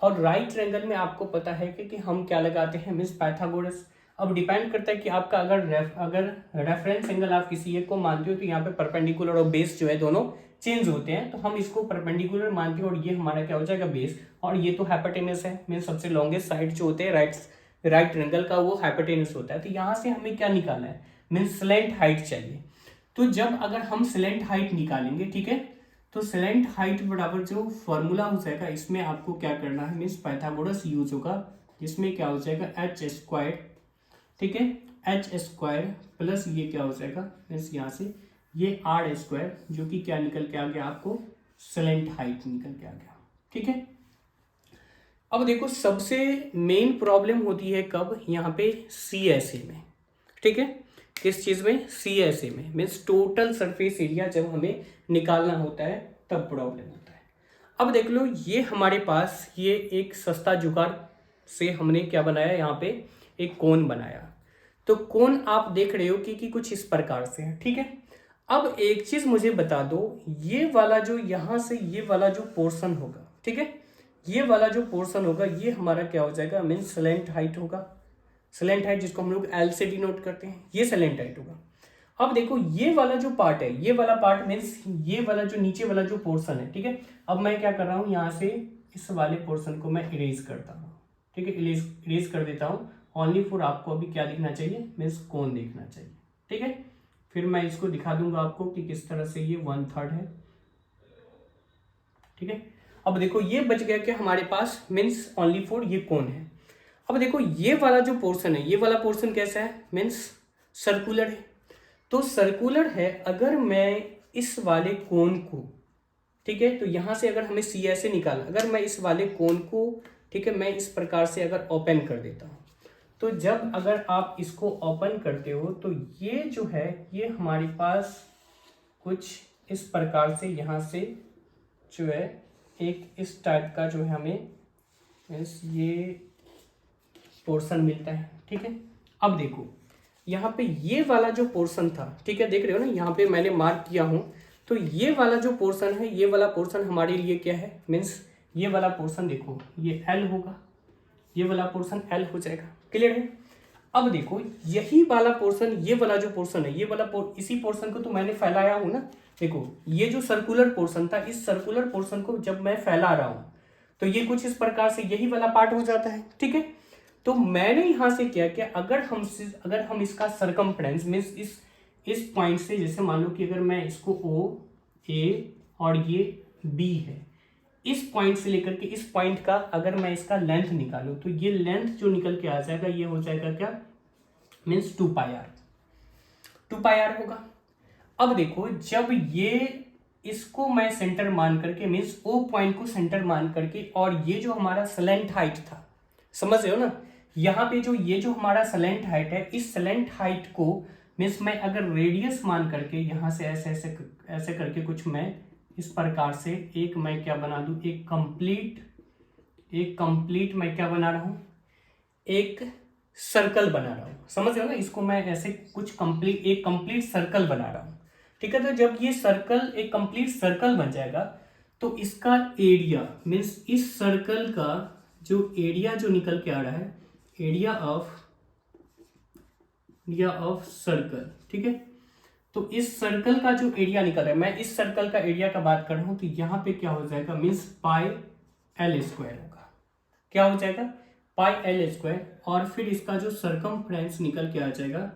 A: और राइट ट्रायंगल में आपको पता है कि हम क्या लगाते हैं, मीन्स पाइथागोरस। अब डिपेंड करता है कि आपका अगर रेफरेंस एंगल आप किसी एक को मानते हो तो यहाँ पे परपेंडिकुलर और बेस जो है दोनों चेंज होते हैं, तो हम इसको परपेंडिकुलर मानते हैं, और ये हमारा क्या हो जाएगा, बेस, और ये तो हाइपोटेनस है, मीन्स सबसे लॉन्गेस्ट साइड जो होते हैं राइट ट्रायंगल का वो हाइपोटेनस होता है। तो यहाँ से हमें क्या निकालना है, मीन्स स्लैंट हाइट चाहिए। तो जब अगर हम स्लैंट हाइट निकालेंगे, ठीक है, तो स्लैंट हाइट बराबर जो फॉर्मूला हो जाएगा, इसमें आपको क्या करना है, मीन्स पाइथागोरस यूज होगा, जिसमें क्या हो जाएगा h²। ठीक है, h² प्लस ये क्या हो जाएगा, मीन्स यहाँ से ये r² जो कि क्या निकल के आ गया, आपको स्लैंट हाइट निकल के आ गया। ठीक है, अब देखो सबसे मेन प्रॉब्लम होती है कब, यहाँ पे CSA में। ठीक है, किस चीज में, CSA में, मीन्स टोटल सरफेस एरिया जब हमें निकालना होता है तब प्रॉब्लम होता है। अब देख लो ये हमारे पास ये एक सस्ता जुगाड़ से हमने क्या बनाया, यहाँ पे एक कोन बनाया। तो कोन आप देख रहे हो कि कुछ इस प्रकार से है। ठीक है, अब एक चीज मुझे बता दो, ये वाला जो यहाँ से ये वाला जो पोर्शन होगा, ठीक है, ये वाला जो पोर्शन होगा ये हमारा क्या हो जाएगा, मीन्स स्लैंट हाइट होगा। स्लैंट हाइट जिसको हम लोग L से डिनोट करते हैं, ये स्लैंट हाइट होगा। अब देखो ये वाला जो पार्ट है, ये वाला पार्ट मीन्स ये वाला जो नीचे वाला जो पोर्शन है। ठीक है, अब मैं क्या कर रहा हूँ, यहाँ से इस वाले पोर्शन को मैं इरेज करता हूँ। ठीक है, इरेज कर देता हूँ, ओनली फॉर आपको अभी क्या दिखना चाहिए, मीन्स कोन देखना चाहिए। ठीक है, फिर मैं इसको दिखा दूंगा आपको कि किस तरह से ये 1/3 है। ठीक है, अब देखो ये बच गया कि हमारे पास मीन्स ओनली फॉर ये कोन है। अब देखो ये वाला जो पोर्शन है, ये वाला पोर्शन कैसा है, मीन्स सर्कुलर है। तो सर्कुलर है, अगर मैं इस वाले कोन को, ठीक है, तो यहां से अगर हमें CSA निकालना, अगर मैं इस वाले कोन को, ठीक है, मैं इस प्रकार से अगर ओपन कर देता हूं, तो जब अगर आप इसको ओपन करते हो तो ये जो है ये हमारे पास कुछ इस प्रकार से यहाँ से जो है एक इस टाइप का जो है हमें मीन्स ये पोर्शन मिलता है। ठीक है, अब देखो यहाँ पे ये वाला जो पोर्शन था, ठीक है, देख रहे हो ना, यहाँ पे मैंने मार्क किया हूँ, तो ये वाला जो पोर्शन है, ये वाला पोर्शन हमारे लिए क्या है, मीन्स ये वाला पोर्शन देखो ये L होगा, ये वाला पोर्शन L हो जाएगा। क्लियर है। अब देखो यही वाला पोर्शन, ये वाला जो पोर्शन है, ये वाला इसी पोर्शन को तो मैंने फैलाया हूँ ना। देखो ये जो सर्कुलर पोर्शन था, इस सर्कुलर पोर्शन को जब मैं फैला रहा हूँ तो ये कुछ इस प्रकार से यही वाला पार्ट हो जाता है। ठीक है, तो मैंने यहाँ से क्या किया, अगर हम इसका सरकमफ्रेंस मीन्स इस पॉइंट से, जैसे मान लो कि अगर मैं इसको O A और ये B है, इस पॉइंट से लेकर के इस पॉइंट का अगर मैं इसका लेंथ निकालूं तो ये लेंथ जो निकल के आ जाएगा ये हो जाएगा क्या, मीन्स 2πr होगा। अब देखो जब ये इसको मैं सेंटर मान करके मीन्स O पॉइंट को सेंटर मान करके, और ये जो हमारा स्लैंट हाइट था, समझ रहे हो ना, यहाँ पे जो ये जो हमारा स्लेंट हाइट है, इस स्लेंट हाइट को मीन्स मैं अगर रेडियस मान करके यहाँ से ऐसे ऐसे ऐसे करके कुछ मैं इस प्रकार से एक मैं क्या बना दूं, एक कंप्लीट मैं क्या बना रहा हूं, एक सर्कल बना रहा हूं। समझ रहे हो ना, इसको मैं ऐसे कुछ एक कंप्लीट सर्कल बना रहा हूं। ठीक है, तो जब ये सर्कल एक कंप्लीट सर्कल बन जाएगा तो इसका एरिया मीन्स इस सर्कल का जो एरिया जो निकल के आ रहा है, एरिया ऑफ सर्कल। ठीक है, तो इस सर्कल का जो एरिया निकल रहा है, मैं इस सर्कल का एरिया का बात कर रहा हूं, तो यहां पे क्या हो जाएगा मीन्स पाई एल स्क्वायर होगा। क्या हो जाएगा, पाई एल स्क्वायर, और फिर इसका जो सरकमफ्रेंस निकल के आ जाएगा,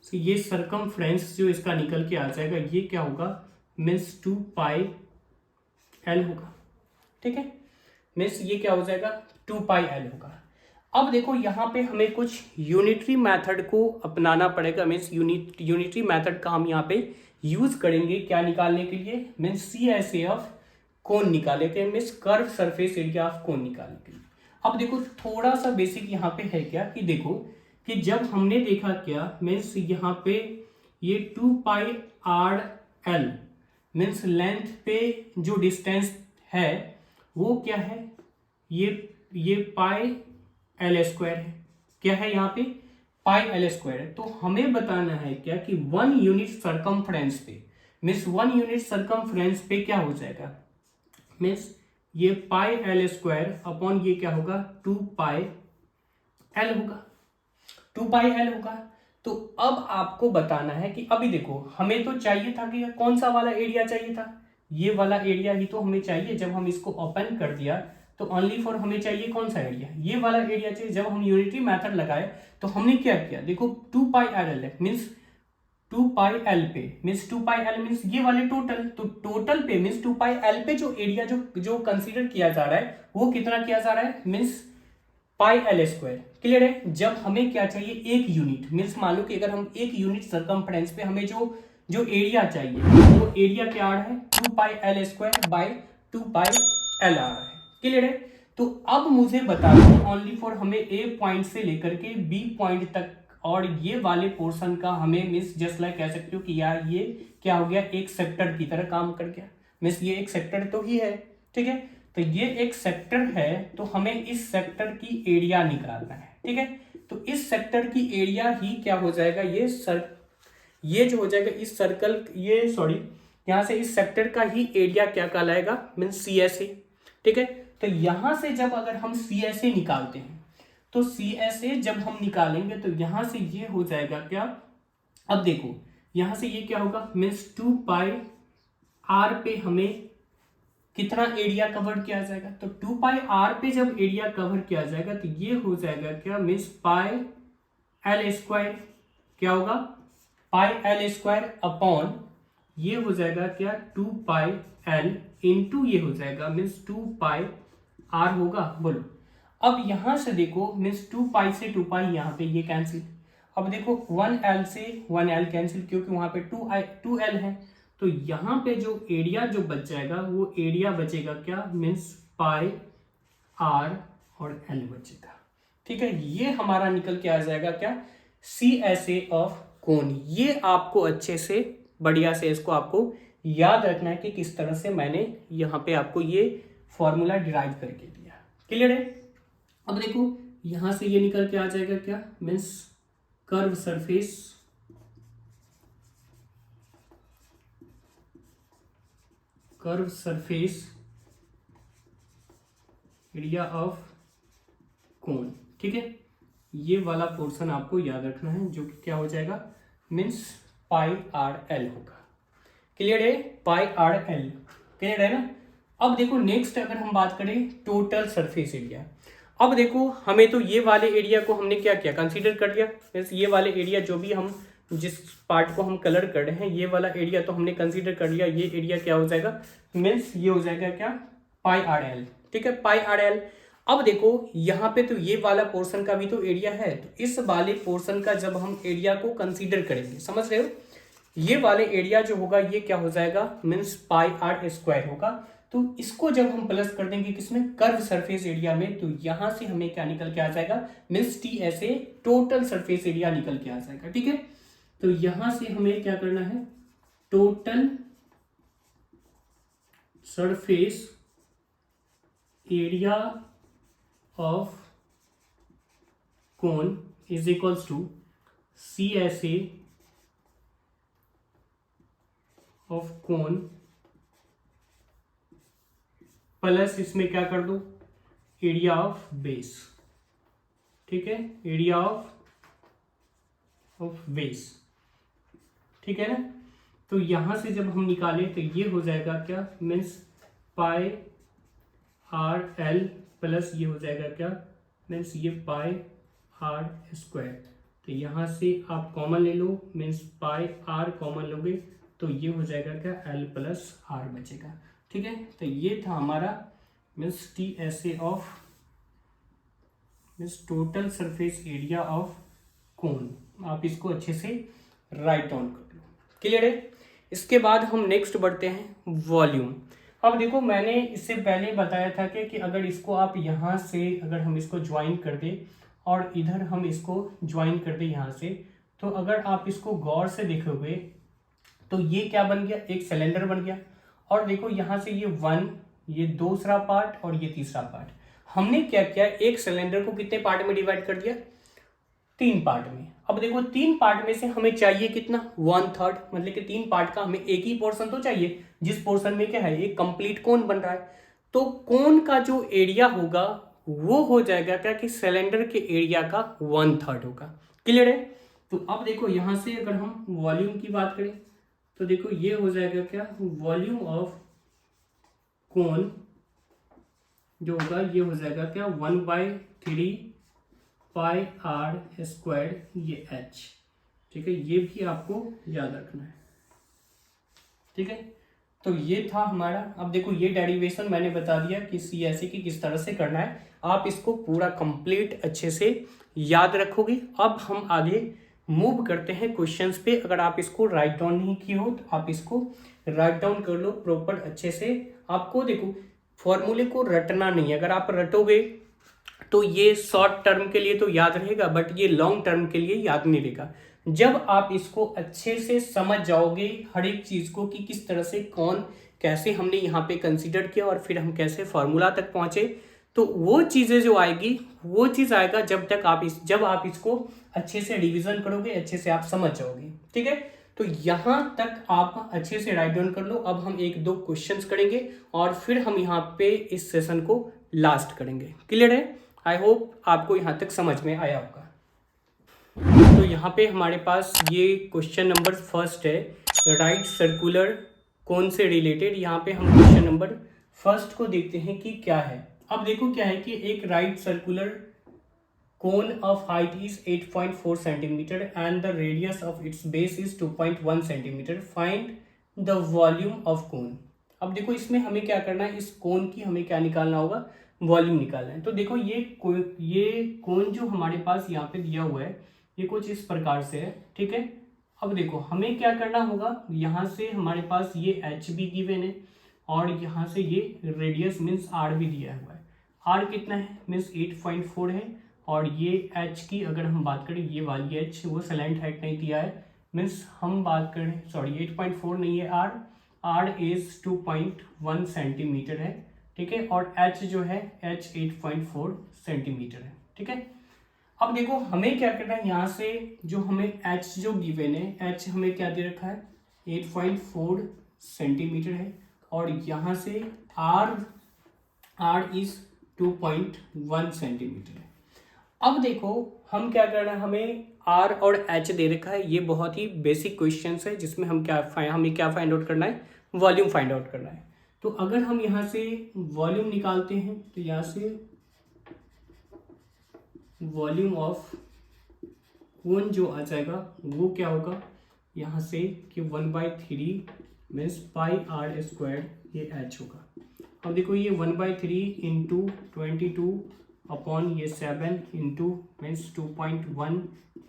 A: तो ये सरकमफ्रेंस जो इसका निकल के आ जाएगा ये क्या होगा मीन्स 2 पाई एल होगा। ठीक है, मीन्स ये क्या हो जाएगा 2 पाई एल होगा। अब देखो यहाँ पे हमें कुछ यूनिटरी मेथड को अपनाना पड़ेगा, मीन्स यूनिटरी मेथड का हम यहाँ पे यूज करेंगे क्या निकालने के लिए, means C S A of cone निकाले के, means curve surface area of cone निकालने के लिए। अब देखो थोड़ा सा बेसिक यहाँ पे है क्या कि देखो कि जब हमने देखा क्या मीन्स यहाँ पे ये 2 पाई आर एल मीन्स लेंथ पे जो डिस्टेंस है वो क्या है, ये पाई एल स्क्वायर है। क्या है यहाँ पे पाई एल स्क्वायर है। तो हमें बताना है क्या कि 1 यूनिट सरकमफ्रेंस पे मीन्स 1 यूनिट सरकमफ्रेंस पे क्या हो जाएगा मीन्स ये पाई एल स्क्वायर अपॉन ये क्या होगा 2 पाई एल होगा, 2 पाई एल होगा। तो अब आपको बताना है कि अभी देखो हमें तो चाहिए था कि कौन सा वाला एरिया चाहिए था, ये वाला एरिया ही तो हमें चाहिए। जब हम इसको ओपन कर दिया तो ओनली फॉर हमें चाहिए कौन सा एरिया, ये वाला एरिया चाहिए। जब हम यूनिटरी मेथड लगाए तो हमने क्या किया, देखो 2 पाई एल है मीन्स 2 पाई एल पे मीन्स 2 पाई एल मीन्स ये वाले टोटल, तो टोटल पे मीन्स 2 पाई एल पे जो एरिया जो कंसीडर किया जा रहा है वो कितना किया जा रहा है मीन्स पाई एल स्क्वायर। क्लियर है। जब हमें क्या चाहिए एक यूनिट मीन्स मान लो कि अगर हम एक यूनिट सरकमफ्रेंस पे हमें जो एरिया चाहिए वो एरिया क्या आ रहा है 2 pi L square by 2 pi L आ रहा है। क्लियर है। तो अब मुझे बता दो ओनली फॉर हमें ए पॉइंट से लेकर के बी पॉइंट तक और ये वाले पोर्शन का हमें मिस जस्ट लाइक कह सकते हो कि यार ये क्या हो गया एक सेक्टर की तरह काम कर गया, मिस ये एक सेक्टर तो ही है। ठीक है, तो ये एक सेक्टर है तो हमें इस सेक्टर की एरिया निकालना है। ठीक है, तो इस सेक्टर की एरिया ही क्या हो जाएगा ये जो हो जाएगा इस सर्कल यहाँ से इस सेक्टर का ही एरिया क्या कहलाएगा मीन्स सी एस ए। ठीक है, तो यहां से जब अगर हम सी एस ए निकालते हैं तो सी एस ए जब हम निकालेंगे तो यहां से ये हो जाएगा क्या, अब देखो यहां से ये क्या होगा मीन्स 2 पाई आर पे हमें कितना एरिया कवर किया जाएगा, तो 2 पाई आर पे जब एरिया कवर किया जाएगा तो ये हो जाएगा क्या मीन्स पाई एल स्क्वायर, क्या होगा पाई एल स्क्वायर अपॉन ये हो जाएगा क्या 2 पाई एल इंटू ये हो जाएगा मीन्स 2 पाई आर होगा। बोलो अब यहां से देखो मीन्स 2 पाई से 2 पाई यहाँ पे ये कैंसिल। अब देखो 1 एल से 1 एल कैंसिल क्योंकि वहां पे 2 एल है, तो यहाँ पे जो एरिया जो बच जाएगा वो एरिया बचेगा क्या मीन्स पाई आर और एल बचेगा। ठीक है, ये हमारा निकल के आ जाएगा क्या सी एस ए ऑफ कोन। ये आपको अच्छे से बढ़िया से इसको आपको याद रखना है कि किस तरह से मैंने यहाँ पे आपको ये फॉर्मूला डिराइव करके दिया। क्लियर है। अब देखो यहां से ये निकल के आ जाएगा क्या means curve surface area of कोन। ठीक है, ये वाला पोर्शन आपको याद रखना है जो कि क्या हो जाएगा मीन्स पाई आर एल होगा। क्लियर है, पाई आर एल क्लियर है ना। अब देखो नेक्स्ट अगर हम बात करें टोटल सरफेस एरिया, अब देखो हमें तो ये वाले एरिया को हमने क्या किया कंसीडर कर लिया, मीन्स ये वाले एरिया जो भी हम जिस पार्ट को हम कलर कर रहे हैं ये वाला एरिया तो हमने कंसीडर कर लिया। ये एरिया क्या हो जाएगा मीन्स ये हो जाएगा क्या पाई आर एल। ठीक है, पाई आर एल। अब देखो यहाँ पे तो ये वाला पोर्शन का भी तो एरिया है, तो इस वाले पोर्शन का जब हम एरिया को कंसीडर करेंगे, समझ रहे हो, ये वाले एरिया जो होगा ये क्या हो जाएगा मीन्स पाई आर स्क्वायर होगा। तो इसको जब हम प्लस कर देंगे किसमें, कर्व सरफेस एरिया में, तो यहां से हमें क्या निकल के आ जाएगा, means TSA total surface area निकल के आ जाएगा। ठीक है, तो यहां से हमें क्या करना है, total surface area of cone is equals to CSA of cone plus इसमें क्या कर दो, एरिया ऑफ बेस। ठीक है, एरिया ऑफ बेस। ठीक है ना, तो यहां से जब हम निकाले तो ये हो जाएगा क्या, मीन्स पाई आर एल प्लस ये हो जाएगा क्या, मीन्स ये पाई आर स्क्वायर। तो यहां से आप कॉमन ले लो, मीन्स पाई आर कॉमन लोगे तो ये हो जाएगा क्या, एल प्लस आर बचेगा। ठीक है, तो ये था हमारा means TSA of means total surface area of कोन। आप इसको अच्छे से राइट डाउन कर लो। क्लियर है, इसके बाद हम नेक्स्ट बढ़ते हैं वॉल्यूम। अब देखो मैंने इससे पहले बताया था कि अगर इसको आप यहाँ से अगर हम इसको ज्वाइन कर दें और इधर हम इसको ज्वाइन कर दें यहाँ से, तो अगर आप इसको गौर से देखोगे तो ये क्या बन गया, एक सिलेंडर बन गया। और देखो यहाँ से ये 1, ये दूसरा पार्ट और ये तीसरा पार्ट। हमने क्या किया, एक सिलेंडर को कितने पार्ट में डिवाइड कर दिया, 3 पार्ट में। अब देखो 3 पार्ट में से हमें चाहिए कितना, 1/3, मतलब कि 3 पार्ट का हमें एक ही पोर्शन तो चाहिए, जिस पोर्शन में क्या है, एक कंप्लीट कोन बन रहा है। तो कोन का जो एरिया होगा वो हो जाएगा क्या, कि सिलेंडर के एरिया का 1/3 होगा। क्लियर है, तो अब देखो यहां से अगर हम वॉल्यूम की बात करें तो देखो ये हो जाएगा क्या, वॉल्यूम ऑफ कोन जो होगा ये हो जाएगा क्या, 1/3 पाई आर स्क्वायर ये h। ठीक है, ये भी आपको याद रखना है। ठीक है, तो ये था हमारा। अब देखो ये डेरिवेशन मैंने बता दिया कि CSA की किस तरह से करना है, आप इसको पूरा कंप्लीट अच्छे से याद रखोगे। अब हम आगे मूव करते हैं क्वेश्चंस पे। अगर आप इसको राइट डाउन नहीं किए हो तो आप इसको राइट डाउन कर लो प्रॉपर अच्छे से। आपको देखो फॉर्मूले को रटना नहीं है, अगर आप रटोगे तो ये शॉर्ट टर्म के लिए तो याद रहेगा, बट ये लॉन्ग टर्म के लिए याद नहीं रहेगा। जब आप इसको अच्छे से समझ जाओगे हर एक चीज को कि किस तरह से कौन कैसे हमने यहाँ पे कंसीडर किया और फिर हम कैसे फॉर्मूला तक पहुंचे, तो वो चीजें जो आएगी वो चीज आएगा जब आप इसको अच्छे से रिवीजन करोगे, अच्छे से आप समझ जाओगे। ठीक है, तो यहां तक आप अच्छे से राइट डाउन कर लो। अब हम 1-2 क्वेश्चंस करेंगे और फिर हम यहाँ पे इस सेशन को लास्ट करेंगे। क्लियर है, आई होप आपको यहाँ तक समझ में आया होगा। तो यहाँ पे हमारे पास ये क्वेश्चन नंबर फर्स्ट है, राइट सर्कुलर कोन से रिलेटेड। यहाँ पे हम क्वेश्चन नंबर फर्स्ट को देखते हैं कि क्या है। अब देखो क्या है कि एक right circular cone of height is 8.4 centimeter and the radius of its base is 2.1 centimeter. Find the volume of cone. अब देखो इसमें हमें क्या करना है, इस कोन की हमें क्या निकालना होगा, वॉल्यूम निकालना है। तो देखो ये कोन जो हमारे पास यहाँ पे दिया हुआ है ये कुछ इस प्रकार से है। ठीक है, अब देखो हमें क्या करना होगा, यहाँ से हमारे पास ये h भी गिवन है और यहाँ से ये रेडियस मीन्स r भी दिया हुआ है। r कितना है, मीन्स 8.4 है और ये h की अगर हम बात करें, ये वाली h वो स्लैंट हाइट नहीं दिया है, मीन्स हम बात करें, सॉरी 8.4 नहीं है, r इज 2.1 सेंटीमीटर है। ठीक है, और h जो है h 8.4 सेंटीमीटर है। ठीक है, अब देखो हमें क्या करना है, यहाँ से जो हमें h जो गिवन है, h हमें क्या दे रखा है 8.4 सेंटीमीटर है और यहाँ से r इज 2.1 सेंटीमीटर है। अब देखो हम क्या करना है, हमें r और h दे रखा है। ये बहुत ही बेसिक क्वेश्चंस है जिसमें हमें क्या फाइंड आउट करना है, वॉल्यूम फाइंड आउट करना है। तो अगर हम यहाँ से वॉल्यूम निकालते हैं तो यहाँ से वॉल्यूम ऑफ कोन जो आ जाएगा वो क्या होगा, यहाँ से कि 1/3 मीन्स पाई आर स्क्वायर ये h होगा। अब देखो ये 1/3 इंटू 22 अपॉन ये 7 इंटू मीन्स 2.1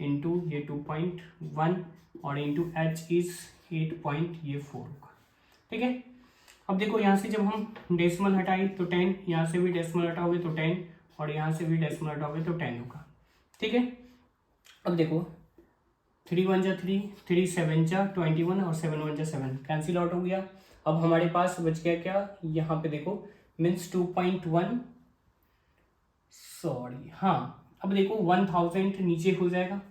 A: इंटू ये 2.1 और इंटू h इज 8.4 होगा। ठीक है, अब देखो यहाँ से जब हम डेसिमल हटाए तो 10, यहाँ से भी डेसिमल हटाओगे तो 10, और यहाँ से भी डेसिमल हटाओगे तो 10 होगा। ठीक है, अब देखो 3 1 जा 3, 3 7 जा 21 और 7 1 जा 7, कैंसिल आउट हो गया। अब हमारे पास बच गया क्या, यहाँ पे देखो मीन्स 2.1, सॉरी हाँ, अब देखो 1000 नीचे हो जाएगा,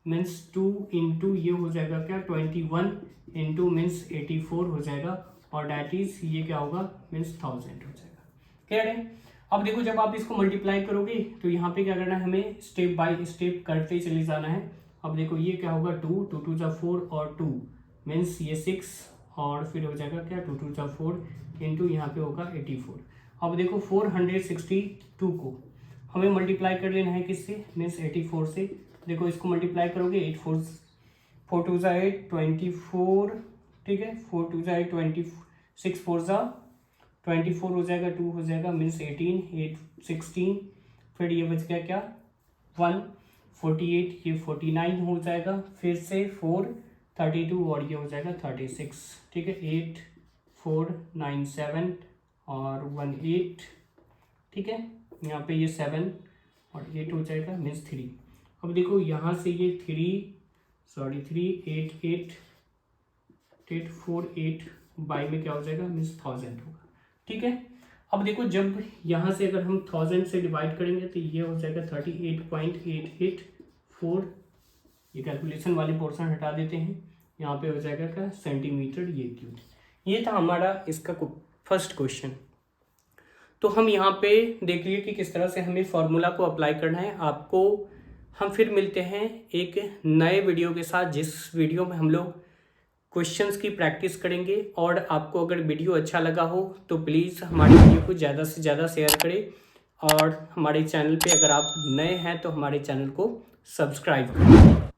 A: मीन्स 2 इंटू ये हो जाएगा क्या 21 इंटू मीन्स 84 हो जाएगा, और डैट इज ये क्या होगा मीन्स 1000 हो जाएगा। क्लियर है। अब देखो जब आप इसको मल्टीप्लाई करोगे तो यहाँ पे क्या करना है, हमें स्टेप बाय स्टेप करते चले जाना है। अब देखो ये क्या होगा 2 2 2 जा 4 और 2 मीन्स ये 6, और फिर हो जाएगा क्या 2 2 जा 4 इंटू यहाँ पे होगा 84। अब देखो 462 को हमें मल्टीप्लाई कर लेना है किससे, मीन्स 84 से। देखो इसको मल्टीप्लाई करोगे 8 4 2 जा 8 24, ठीक है, 4 2 जा 8 20, 6 4 जा 24 हो जाएगा, 2 हो जाएगा मीन्स 18, 8 16, फिर ये बच गया क्या 1 48, ये 49 हो जाएगा, फिर से 4 32 और ये हो जाएगा 36। ठीक है, 8 4 9 7 और 1 8, ठीक है, यहाँ पे ये 7 और 8 हो जाएगा मीन्स 3। अब देखो यहाँ से ये 3 8 8 8 4 8 बाई में क्या हो जाएगा मीन्स 1000 होगा। ठीक है, अब देखो जब यहाँ से अगर हम 1000 से डिवाइड करेंगे तो ये हो जाएगा 38.884, ये कैलकुलेशन वाली पोर्शन हटा देते हैं, यहाँ पे हो जाएगा क्या सेंटीमीटर ये क्यूब। ये था हमारा इसका फर्स्ट क्वेश्चन। तो हम यहाँ पे देख लिए कि किस तरह से हमें फॉर्मूला को अप्लाई करना है। आपको हम फिर मिलते हैं एक नए वीडियो के साथ, जिस वीडियो में हम लोग क्वेश्चंस की प्रैक्टिस करेंगे। और आपको अगर वीडियो अच्छा लगा हो तो प्लीज़ हमारी वीडियो को ज़्यादा से ज़्यादा शेयर करें, और हमारे चैनल पे अगर आप नए हैं तो हमारे चैनल को सब्सक्राइब करें।